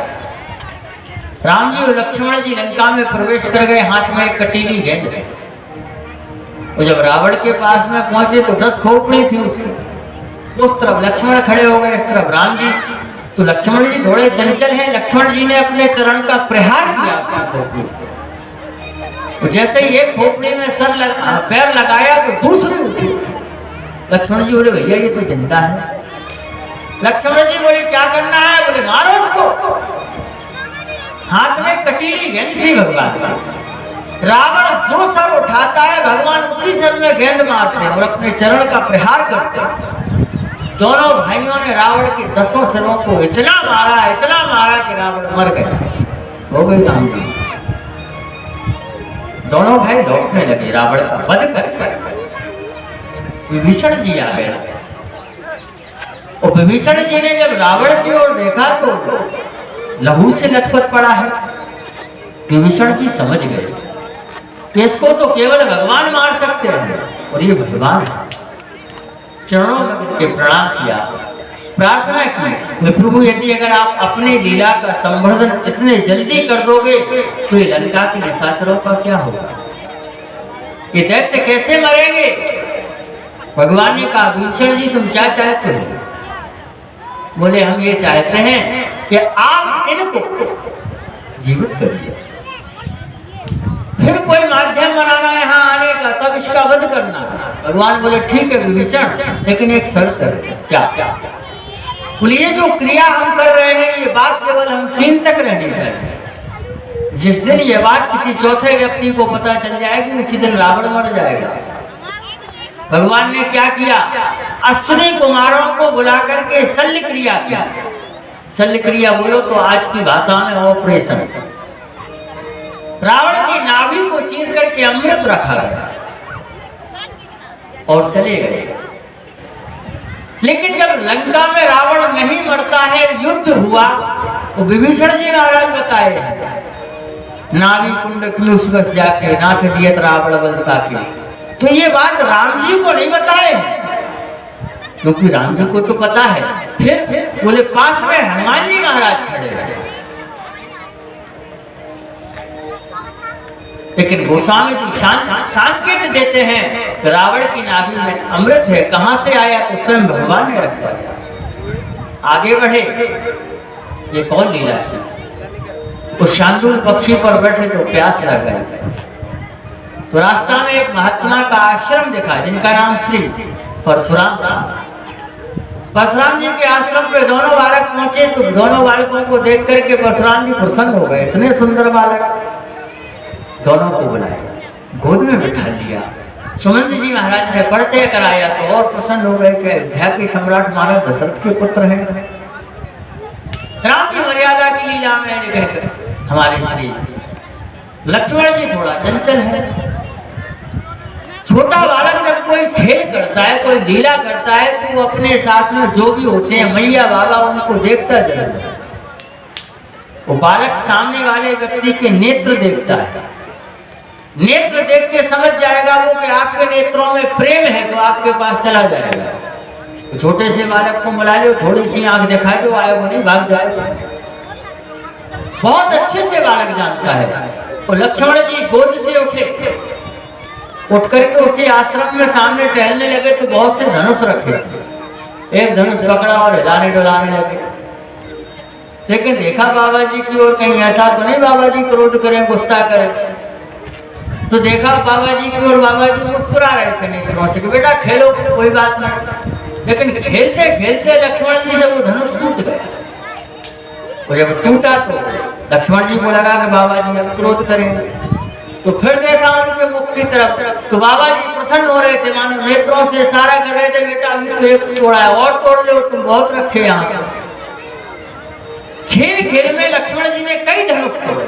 राम जी और लक्ष्मण जी लंका में प्रवेश कर गए, हाथ में एक कटीली गेंद है। और जब रावण के पास में पहुंचे तो 10 खोपड़ी थी उसकी। उस तरफ लक्ष्मण खड़े हो गए, इस तरफ राम जी। तो लक्ष्मण जी थोड़े चंचल हैं, लक्ष्मण जी ने अपने चरण का प्रहार किया उसकी खोपड़ी। जैसे ही एक खोपड़ी में पैर लगाया तो दूसरी उठी। लक्ष्मण जी बोले भैया ये तो जिंदा है। लक्ष्मण जी बोले क्या करना है? बोले मारो उसको। हाथ में कटीली गेंद थी भगवान। रावण जो सर उठाता है भगवान उसी सर में गेंद मारते हैं और अपने चरण का प्रहार करते हैं। दोनों भाइयों ने रावण के 10 सिरों को इतना मारा कि रावण मर गया। हो गई राम जी। दोनों भाई लौटने लगे रावण का वध कर। विभीषण जी आ गए और विभीषण जी ने जब रावण की ओर देखा तो लहू से लथपथ पड़ा है। विभीषण जी समझ गए कि इसको तो केवल भगवान मार सकते हैं और ये भगवान चरणों में गिर के प्रणाम किया, प्रार्थना की, प्रभु यदि अगर आप अपनी लीला का संवर्धन इतने जल्दी कर दोगे तो ये लंका के निशाचरों का क्या होगा? ये दैत्य कैसे मरेंगे? भगवान ने कहा विभीषण जी तुम क्या चाहते हो? बोले हम ये चाहते हैं कि आप इनको जीवित करिए, फिर कोई माध्यम बनाना है यहाँ आने का, तब इसका वध करना। भगवान बोले ठीक है विभीषण, लेकिन एक शर्त है। क्या? बोले ये जो क्रिया हम कर रहे हैं ये बात केवल हम 3 तक रहनी चाहिए। जिस दिन ये बात किसी चौथे व्यक्ति को पता चल जाएगी उसी दिन रावण मर जाएगा। भगवान ने क्या किया? अश्विनी कुमारों को बुला करके शल्य क्रिया किया। शल्य क्रिया बोलो तो आज की भाषा में ऑपरेशन। रावण की नाभि को चीर करके अमृत रखा गया और चले गए। लेकिन जब लंका में रावण नहीं मरता है, युद्ध हुआ तो विभीषण जी महाराज बताए नाभि कुंड पीयूष बस जाके नाथ जियत रावण बलता के। तो ये बात राम जी को नहीं बताए क्योंकि राम जी को तो पता है। फिर बोले पास में हनुमान जी महाराज खड़े रहे। लेकिन गोस्वामी जी संकेत देते हैं कि रावण की नाभि में अमृत है, कहां से आया? तो स्वयं भगवान ने रखवाया। आगे बढ़े, ये कौन लीला है? उस शार्दूल पक्षी पर बैठे तो प्यास लग गई, तो रास्ता में एक महात्मा का आश्रम दिखा जिनका नाम श्री परशुराम था। परशुराम जी के आश्रम पे दोनों बालक पहुंचे तो दोनों बालकों को देख करके परशुराम जी प्रसन्न हो गए। इतने सुंदर बालक, दोनों को बुलाया, गोद में बिठा लिया। सुमंत जी महाराज ने परिचय कराया तो और प्रसन्न हो गए कि अयोध्या के सम्राट महाराज दशरथ के पुत्र हैं। राम की मर्यादा की लीला में कहकर हमारे श्री लक्ष्मण जी थोड़ा चंचल है। छोटा बालक जब कोई खेल करता है, कोई लीला करता है तो वो अपने साथ में जो भी होते हैं मैया बाबा उनको देखता जरूर है। वो बालक सामने वाले व्यक्ति के नेत्र देखता है। नेत्र देख के समझ जाएगा वो कि आपके नेत्रों में प्रेम है तो आपके पास चला जाएगा। तो छोटे से बालक को बुला लो, थोड़ी सी आंख दिखाई दो, आए वो नहीं भाग जाएगा। बहुत अच्छे से बालक जानता है। और लक्ष्मण जी गोद से उठे, उठ करके उसी आश्रम में सामने टहलने लगे तो बहुत से धनुष रखे। एक धनुष पकड़ा और हिलाने डुलाने लगे। लेकिन देखा बाबा जी की ओर, कहीं ऐसा तो नहीं बाबा जी क्रोध करें, गुस्सा करें। तो देखा बाबा जी की ओर, बाबा जी मुस्कुरा रहे थे नेत्रों से कि बेटा खेलो कोई बात नहीं। लेकिन खेलते खेलते लक्ष्मण जी से वो धनुष टूट गया। और जब टूटा तो लक्ष्मण जी को लगा कि बाबा जी अब क्रोध करेंगे, तो फिर देखा उनके मुख की तरफ, तो बाबा जी प्रसन्न हो रहे थे, मानो नेत्रों से इशारा कर रहे थे, बेटा अभी तो एक तोड़ा है और तोड़ लो, तुम बहुत रखे यहाँ। खेल खेल में लक्ष्मण जी ने कई धनुष तोड़े,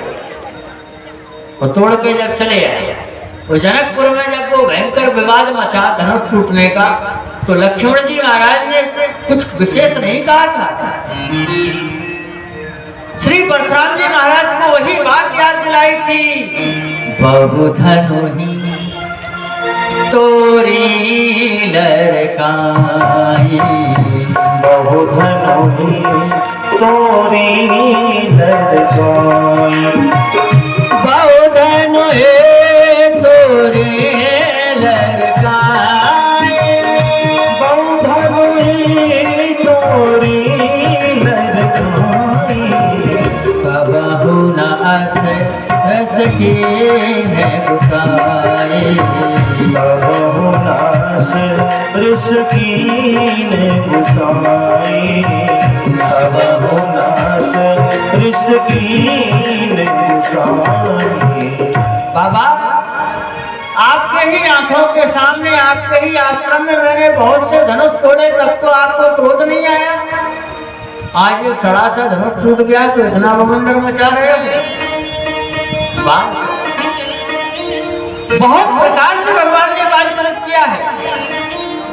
और तोड़ के जब चले आए तो जनकपुर में जब वो भयंकर विवाद मचा धनुष टूटने का, तो लक्ष्मण जी महाराज ने कुछ विशेष नहीं कहा था। श्री परशुराम जी महाराज को वही बात याद दिलाई थी, बहु धनुहि तोरी लरकाई, बहु धनुहि तोरी लरकाई, बहु धनुहि तोरी लरकाई, बहु धनुहि तोरी लरकाई, कबहु न अस कीन गुसाई, कबहु नास ऋषकीन गुसाई, कबहु नास ऋषकीन गुसाई। बाबा आपके ही आंखों के सामने, आपके ही आश्रम में मैंने बहुत से धनुष तोड़े, तब तो आपको क्रोध नहीं आया। आज एक सड़ा सा धनुष टूट गया तो इतना बवंडर मचा रहे हो। बहुत प्रकार से भगवान ने कार्यक्रम किया है,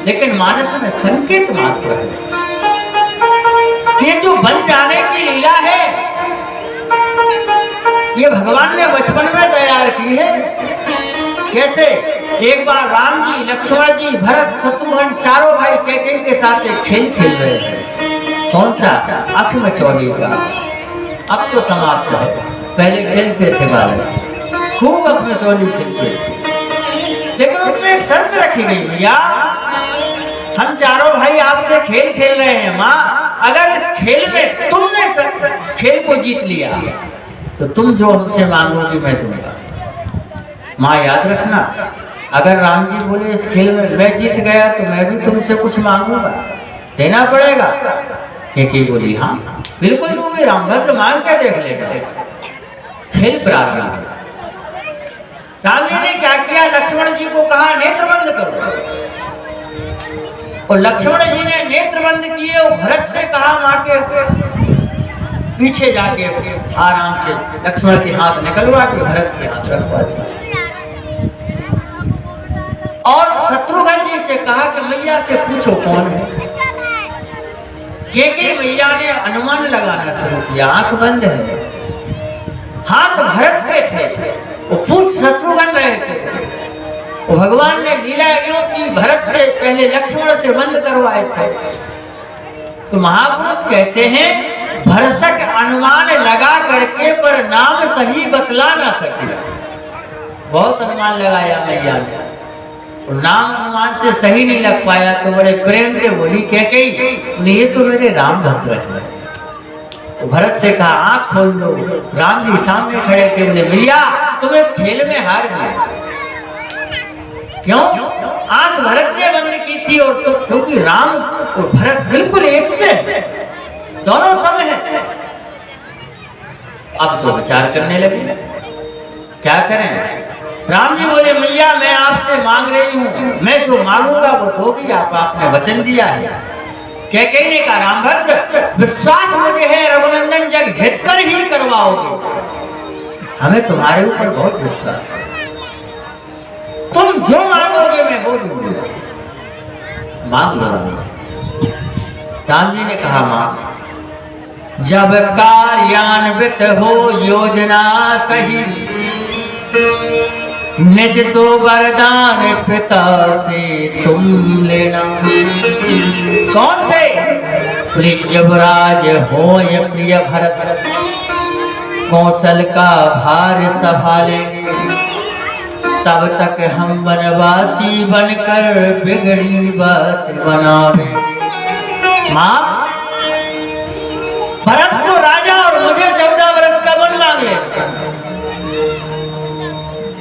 लेकिन मानस में संकेत मात्र है। ये जो बन जाने की लीला है, ये भगवान ने बचपन में तैयार की है। कैसे? एक बार राम जी, लक्ष्मण जी, भरत, शत्रुघ्न चारों भाई कैकेयी के साथ एक खेल खेल रहे थे। कौन सा? अख में चौड़ी का। अब तो समाप्त है, पहले खेलते थे बालक, खूब अख में चौड़ी खेलते थे, लेकिन उसमें एक शर्त रखी गई, भैया हम चारों भाई आपसे खेल खेल रहे हैं माँ, अगर इस खेल में तुमने खेल को जीत लिया तो तुम जो हमसे मांगोगी मैं दूंगा। माँ याद रखना, अगर राम जी बोले इस खेल में मैं जीत गया तो मैं भी तुमसे कुछ मांगूंगा, देना पड़ेगा। कैकेयी बोली हाँ बिल्कुल दूंगी, रामभद्र मांग क्या देख लेगा। खेल प्रारंभ। राम जी ने क्या किया, लक्ष्मण जी को कहा नेत्र बंद करो, और लक्ष्मण जी ने नेत्र बंद किए और भरत से कहा माँ के पीछे जाके आराम से लक्ष्मण के हाथ निकलवा के भरत के हाथ रखवा दिया, और शत्रुघ्न जी से कहा कि मैया से पूछो कौन है। कैकेयी मैया ने अनुमान लगाना शुरू किया, आंख बंद है, हाथ भरत के थे, वो पूछ शत्रुघ्न रहे थे। वो भगवान ने लीला यूं की, भरत से पहले लक्ष्मण से बंद करवाए थे। तो महापुरुष कहते हैं भरसक अनुमान लगा करके पर नाम सही बतला ना सके। बहुत अनुमान लगाया मैया ने, नाम अनुमान से सही नहीं लग पाया, तो बड़े प्रेम से बोली कैकेयी ये तो मेरे राम भक्त है। तो भरत से कहा आंख खोल लो। राम जी सामने खड़े थे, बोले भैया तुम इस खेल में हार गए। क्यों? आंख भरत ने बंद की थी, और तो क्योंकि राम और भरत बिल्कुल एक से दोनों सम है। अब तो विचार करने लगे क्या करें। राम जी बोले मैया मैं आपसे मांग रही हूँ, मैं जो मांगूंगा वो दोगी, आपने वचन दिया है। कैकेयी ने कहा रामभद्र विश्वास मुझे है रघुनंदन जग हित कर ही करवाओगे, हमें तुम्हारे ऊपर बहुत विश्वास है, तुम जो मांगोगे मैं वो दूंगा, मांग लो। राम जी ने कहा मां जब कार्यान्वित हो योजना सही, निज तो वरदान पिता से तुम लेना। कौन से? युवराज हो ये प्रिय भरत, कौशल का भार संभालेंगे, तब तक हम वनवासी बनकर बिगड़ी बात बनावे। माँ भरत को राजा और मुझे 14 वर्ष का वन मांग ले।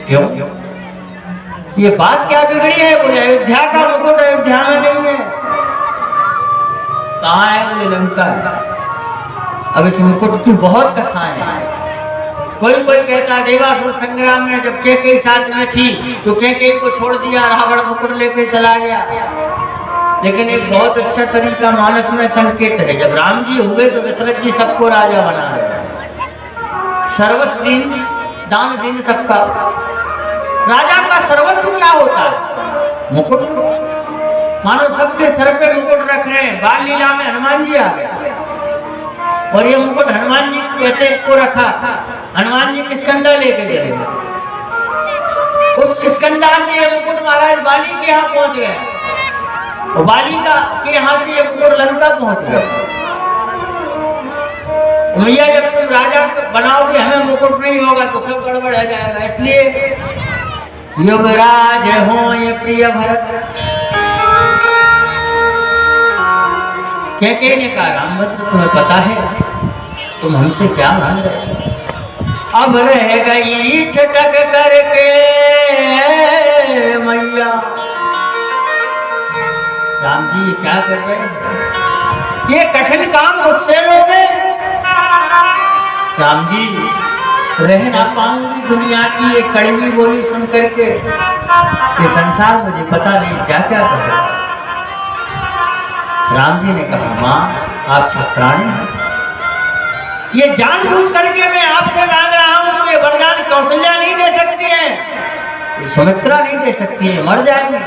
क्यों? ये बात क्या बिगड़ी है? बोले अयोध्या का मुकुट अयोध्या में नहीं है। कहाँ है? बोले लंका है। अब इस मुकुट की बहुत कथाएं हैं, कोई कोई कहता देवासुर संग्राम में जब कैकेयी साथ में थी तो कैकेयी को छोड़ दिया, रावण मुकुट लेके चला गया। लेकिन एक बहुत अच्छा तरीका मानस में संकेत है, जब राम जी हुए तो दशरथ जी सबको राजा बना रहे। सर्वस्व दिन दान दिन सबका। राजा का सर्वस्व क्या होता है? मुकुट। मानो सबके सर पे मुकुट रख रहे हैं। बाल लीला में हनुमान जी आ गए और ये मुकुट हनुमान जी कहते को रखा। हनुमान जी किष्किंधा लेके चले गए। उस किष्किंधा से ये मुकुट महाराज बाली के यहाँ पहुंच गए और बाली का के यहाँ से ये मुकुट लंका पहुंच गया। भैया जब तुम राजा बनाओगे हमें मुकुट नहीं होगा तो सब गड़बड़ हो जाएगा। इसलिए युवराज हो ये प्रिय भरत। कैकेयी ने कहा रामभद्र तुम्हें पता है तुम हमसे क्या मांग रहे हो? अब रह गई ठटक करके मैया। राम जी ये क्या कर रहे हैं? ये कठिन काम मुझसे लोगे? राम जी रह ना पाऊंगी दुनिया की ये कड़वी बोली सुन करके। ये संसार मुझे पता नहीं क्या क्या कर रहा है। राम जी ने कहा मां आप छत्राणी हैं। ये जानबूझ करके मैं आपसे मांग रहा हूं। ये वरदान कौशल्या नहीं दे सकती है, ये सुमित्रा नहीं दे सकती है, मर जाएंगे,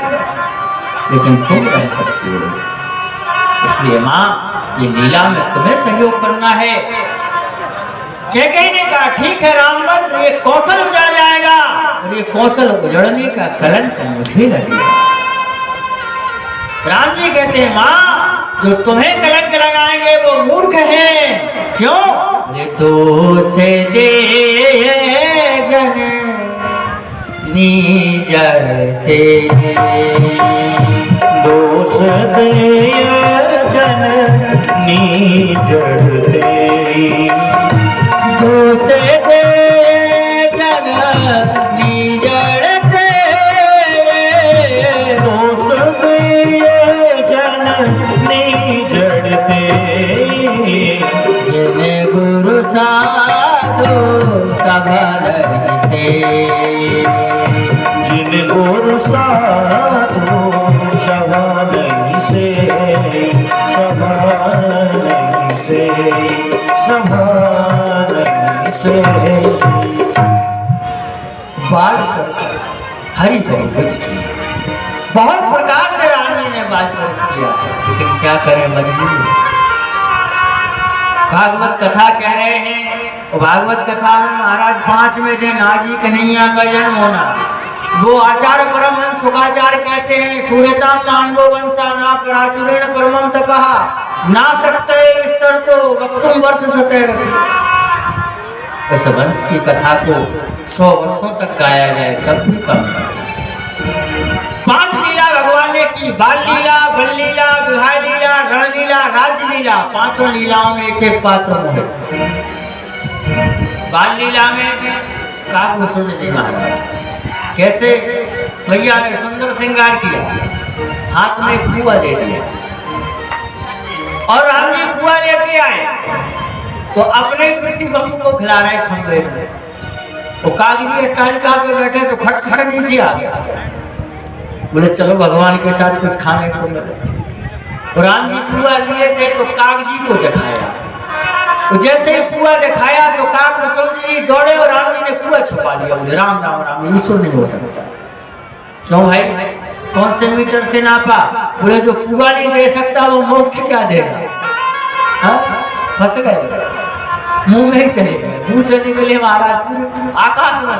लेकिन तुम रह सकती हो। इसलिए मां ये लीला में तुम्हें सहयोग करना है। कैकेयी ने कहा ठीक है रामभद्र ये कौशल उजड़ जाएगा और ये कौशल उजड़ने का कलंक मुझे लगेगा। राम जी कहते हैं मां जो तुम्हें कलंक लगाएंगे वो मूर्ख हैं। क्यों? ये दोष दे जन नीजते, दोष दे जन नीजते, दोष दे जन नीजते, दोष दे जन नीजते, जिन्हें गुरु साधु सभा से, जिन गुरु साधु सभा नहीं से, सभा नहीं से, सभा नहीं से। बाल हरि बहुत प्रकार से राम जी ने बाल किया, लेकिन क्या करें मजबूरी। भागवत कथा कह रहे हैं और भागवत कथा में महाराज 5 में थे नाजी कन्हैया का जन्म होना। वो आचार्य परमहंस सुखाचार्य कहते हैं सूर्यताम मानवो वंशा ना पराचुरेण परमम तपहा ना सकते विस्तर तो वक्तुम वर्ष सतैर। इस वंश की कथा को 100 वर्षों तक गाया जाए तब भी कम। 5 लीला भगवान ने की, बाल लीला, बल लीला, विवाह लीला, रण लीला, राज्य लीला। 5 लीलाओं में एक एक पात्र है। बाल लीला में काकभूषण जी महाराज कैसे भैया ने सुंदर श्रृंगार किया, हाथ में कुआ दे दिया और राम जी कुआ लेके आए तो अपने प्रतिबंब को खिला रहे खंबे में। वो कागजी अट्टालिका पे बैठे तो खट से नीचे आ गया। बोले चलो भगवान के साथ कुछ खाने को मिले। तो राम जी पुआ लिए थे तो कागजी को दिखाया। तो जैसे ही पुआ दिखाया तो काकभूषण जी दौड़े और राम जी ने पुआ छुपा लिया। बोले राम राम राम ईश्वर नहीं हो सकता। क्यों भाई कौन से मीटर से नापा? बोले जो पुआ नहीं दे सकता वो मोक्ष क्या देगा? फंस गए, मुंह में ही चले गए, मुंह से निकले महाराज पूरे आकाश में।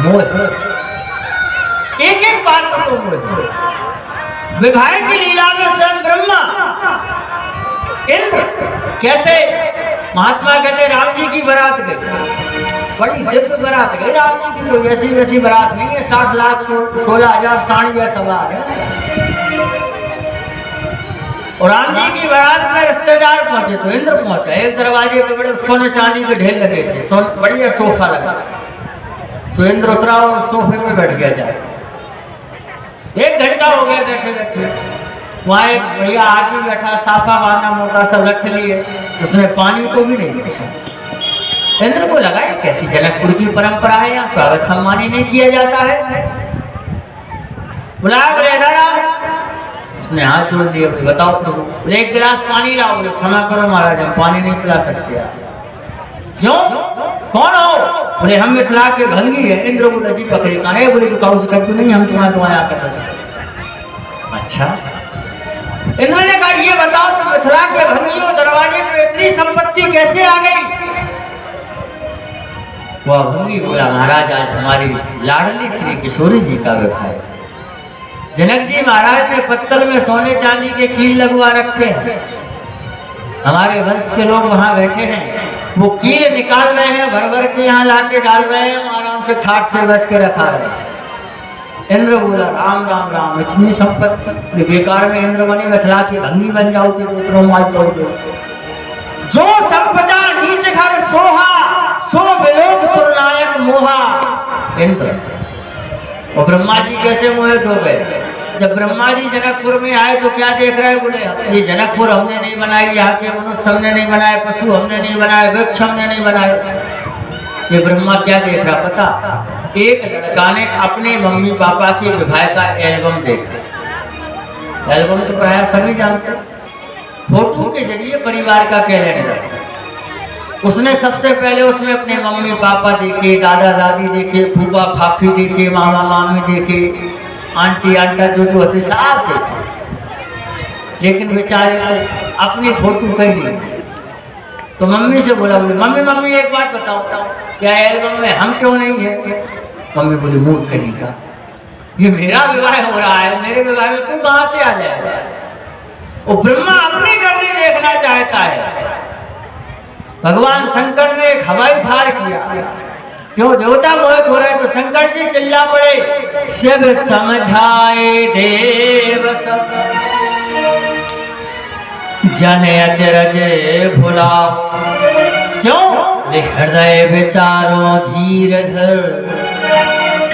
मोह एक एक पात्र को मोह। विवाह की लीला में स्वयं ब्रह्मा इंद्र कैसे महात्मा कहते राम जी की बारात गई, बड़ी दिव्य बारात गई राम जी की। कोई ऐसी वैसी बारात नहीं है, 60 लाख 16,000 साड़ी या सवार है। और राम जी की बारात में रिश्तेदार पहुंचे तो इंद्र पहुंचा। एक दरवाजे पे बड़े सोने चांदी के ढेर लगे थे, बढ़िया सोफा लगा। तो इंद्र उतरा और सोफे पे बैठ गया जाए। 1 घंटा हो गया बैठे बैठे। वहाँ एक भैया आदमी बैठा, साफा बांधा, मोटा सा लठ लिए, उसने पानी को भी नहीं पूछा। इंद्र को लगा ये कैसी जनकपुर की परंपरा है, यहाँ स्वागत सम्मान ही नहीं किया जाता है। बुलाया, बोले दादा, उसने हाथ जोड़ दिया, बोले बताओ प्रभु। बोले एक गिलास पानी लाओ। बोले क्षमा करो महाराज, हम पानी नहीं पिला सकते आप। क्यों, कौन हो? बोले हम मिथिला के भंगी है। इंद्र बोले जी पकड़े कहा है। बोले काऊ से कहते नहीं, हम तुम्हारे आकर। अच्छा, इंद्र ने कहा ये बताओ तुम मिथिला के भंगियों दरवाजे पे इतनी संपत्ति कैसे आ गई? वह भंगी बोला महाराज आज हमारी लाडली श्री किशोरी जी का विवाह है। जनक जी महाराज ने पत्तल में सोने चांदी के कील लगवा रखे हैं। हमारे वंश के लोग वहां बैठे हैं, वो कील निकाल रहे हैं, भर भर के यहाँ लाके डाल रहे हैं, आराम से ठाट से बैठ के रखा है। इंद्र बोला राम राम राम, इतनी संपत्ति बेकार में इंद्र बने, मिथिला की भंगी बन जाओ तो माल तोड़ दो। जो संपदा नीच घर सोहा, सो विलोक सुरनायक मोहा। इंद्र और ब्रह्मा जी कैसे मोहित हो गए? जब ब्रह्मा जी जनकपुर में आए तो क्या देख रहे? बोले ये जनकपुर हमने नहीं बनाई, यहाँ के मनुष्य हमने नहीं बनाए, पशु हमने नहीं बनाए, वृक्ष हमने नहीं बनाए। ये ब्रह्मा क्या देख रहा पता? एक लड़का ने अपने मम्मी पापा के विवाह का एल्बम देखा। एल्बम तो प्राय सभी जानते, फोटो के जरिए परिवार का कैलेंडर। उसने सबसे पहले उसमें अपने मम्मी पापा देखे, दादा दादी देखे, फूफा फाफी देखे, मामा मामी देखे, आंटी आंटा जो होते सब देखे, लेकिन बेचारे अपनी फोटो कहीं नहीं। तो मम्मी से बोला, बोले मम्मी मम्मी एक बात बताओ, क्या एल्बम में हम क्यों नहीं है? मम्मी बोली मूड कहीं का, ये मेरा विवाह हो रहा है, मेरे विवाह में तू कहां से आ जाएगा? वो ब्रह्मा अपनी गलती देखना चाहता है। भगवान शंकर ने एक हवाई फाड़ किया, क्यों देवता मोहित हो रहे तो शंकर जी चिल्ला पड़े, शिव समझाए देव सब जने अचरज भुलाओ। क्यों? हृदय विचारों धीर धर,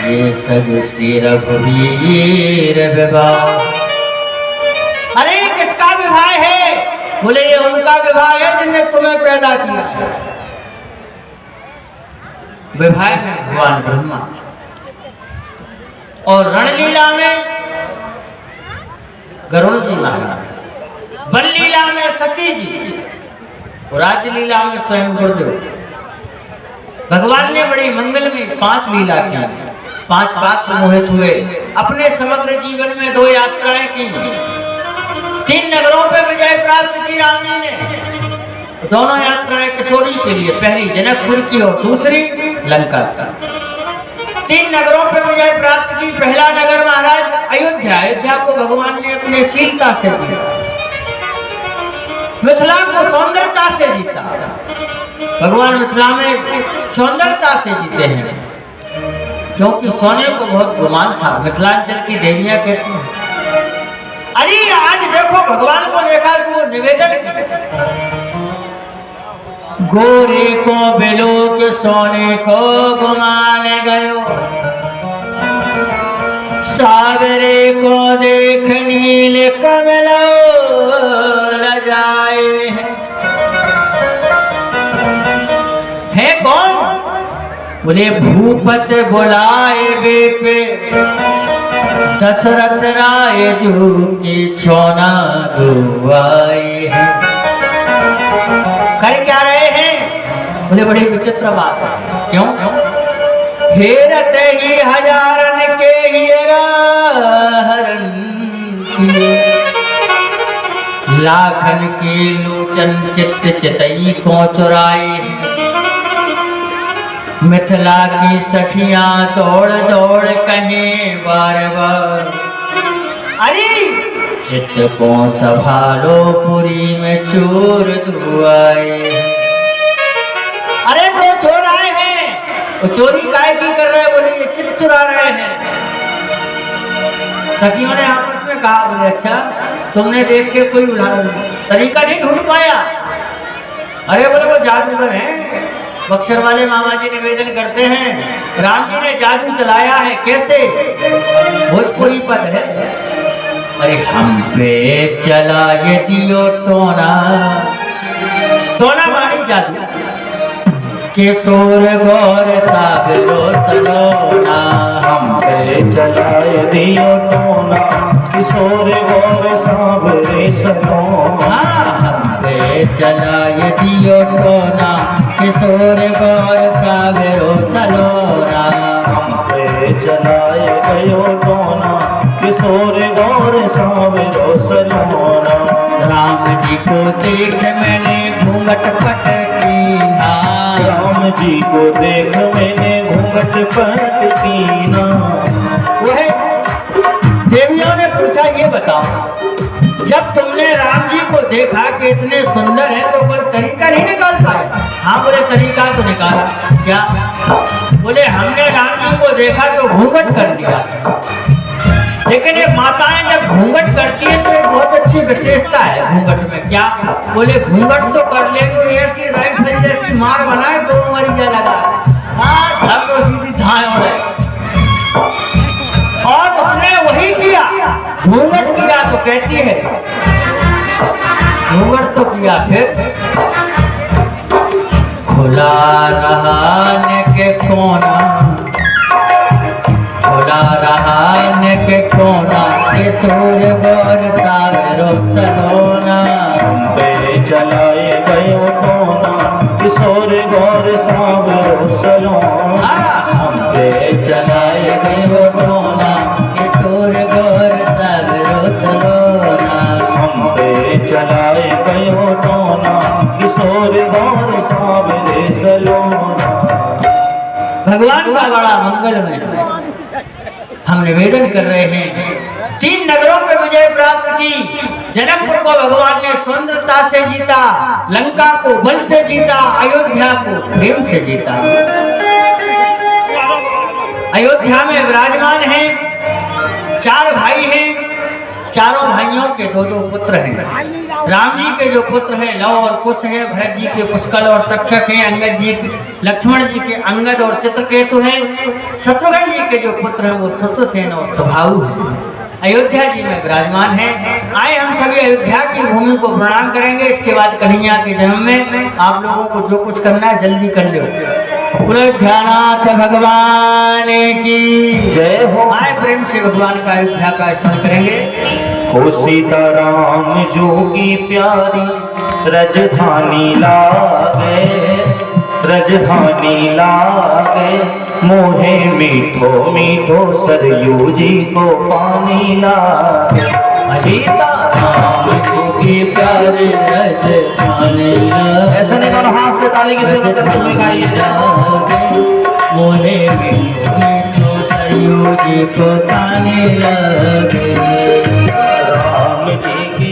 ये सब से रघुवीर विवाह। अरे किसका विवाह है? बोले ये उनका विवाह है जिनने तुम्हें पैदा किया। विवाह में भगवान ब्रह्मा, और रणलीला में गरुड़ जी महाराज, बल लीला में सती जी, और राजलीला में स्वयं गुरुदेव। भगवान ने बड़ी मंगल में 5 लीला की, 5 पात्र मोहित हुए। अपने समग्र जीवन में 2 यात्राएं की, 3 नगरों पर विजय प्राप्त की राम जी ने। दोनों यात्राएं किशोरी के लिए, पहली जनकपुर की और दूसरी लंका का। 3 नगरों पर विजय प्राप्त की। पहला नगर महाराज अयोध्या। अयोध्या को भगवान ने अपने शीलता से जीता, मिथिला को सौंदर्यता से जीता। भगवान मिथिला में सौंदर्यता से जीते हैं, क्योंकि सोने को बहुत गुमान था। मिथिलांचल की देवियां कहती हैं, अरे आज देखो भगवान को देखा तो वो निवेदन किया, गोरे को बेलो के सोने को गुमान गयो, सावरे को देख नील कमल लजाए है कौन? बोले भूपत बुलाए बेपे दशरथ राय जू की छोना दुआई है। कर क्या रहे हैं? बोले बड़ी विचित्र बात है। क्यों? हेरत ही हजारन के हीरा हरन की, लाखन के लोचन चित्त चितई को चुराए। मिथिला की सखियां दौड़ दौड़ कहें बार बार, अरे चित्त को संभालो पुरी में चोर दुआए। अरे तो चोर आए हैं, वो चोरी काय की कर रहे हैं? बोले ये चित्त चुरा रहे हैं। सखियों ने आपस में कहा, बोले अच्छा तुमने देख के कोई तरीका नहीं ढूंढ पाया? अरे बोले वो जादूगर हैं। बक्सर वाले मामा जी निवेदन करते हैं, राम जी ने जादू चलाया है। कैसे? भोजपुरी पद है, अरे हम पे चला ये दियो टोना, टोना मानी जादू। किशोर गौर सागरो सलोना, हम पे चलाए दियो टोना, किशोर गौर सावरे सलोना। हम पे चलाए दियो टोना, किशोर गौर सागरो सलोना। हम पे चलाए गयो टोना, किशोर गौर सावरो सलोना। राम जी को देख मैंने घूंघट पटकीना, राम जी को देख मैंने घूंघट पटकीना। वह देवियों ने पूछा, ये बताओ, जब तुमने राम जी को देखा कि इतने सुंदर है तो कोई तरीका नहीं निकाल पाए? हाँ बोले, तरीका तो निकाला। क्या? बोले, हमने राम जी को देखा तो घूंघट कर दिया, लेकिन ये माताएं जब घूंघट करती है तो एक बहुत अच्छी विशेषता है घूंघट में। क्या? बोले, घूंघट तो कर ले तो ऐसी राइफल जैसी मार बनाए दो मरिया लगा, हाँ धर्म सीधी धाए उड़े। और उसने वही किया, घूंघट किया तो कहती है, घूंघट तो किया, फिर खुला रहा के कोना, खुला रहा के कोना, किशोर गौर सागरो सलोना। हम पे चलाए गयो टोना, किशोर गौर सावरो सलोना। हम पे चलाए गयो टोना, किशोर गौर सागरो सलोना। हम पे चलाए गयो टोना, किशोर गौर सावरे सलोना। भगवान का बड़ा मंगलमय हम निवेदन कर रहे हैं। 3 नगरों पे विजय प्राप्त की। जनकपुर को भगवान ने स्वतंत्रता से जीता, लंका को बल से जीता, अयोध्या को प्रेम से जीता। अयोध्या में विराजमान हैं, 4 भाई हैं, चारों भाइयों के 2-2 पुत्र हैं। राम जी के जो पुत्र हैं लव और कुश हैं, भरत जी के पुष्कल और तक्षक हैं, अंगद जी के, लक्ष्मण जी के अंगद और चित्रकेतु हैं, शत्रुघ्न जी के जो पुत्र हैं वो शत्रुसेन और सुबाहु हैं। अयोध्या जी में विराजमान हैं। आए हम सभी अयोध्या की भूमि को प्रणाम करेंगे। इसके बाद कन्हैया के जन्म में आप लोगों को जो कुछ करना है जल्दी कर लो। अयोध्यानाथ भगवान की जय हो। आए प्रेम से भगवान का अयोध्या का स्मरण करेंगे। हो सीताराम जो की प्यारी रजधानी लागे, रजधानी लागे, मोहे मीठो मीठो सरयू जी को पानी लागे। सीताराम जी की प्यारी रजधानी लागे, ऐसा नहीं करो, हाथ से ताली की सेवा करते हुए गाइए। मोहे मीठो मीठो सरयू जी को पानी लागे। राम जी की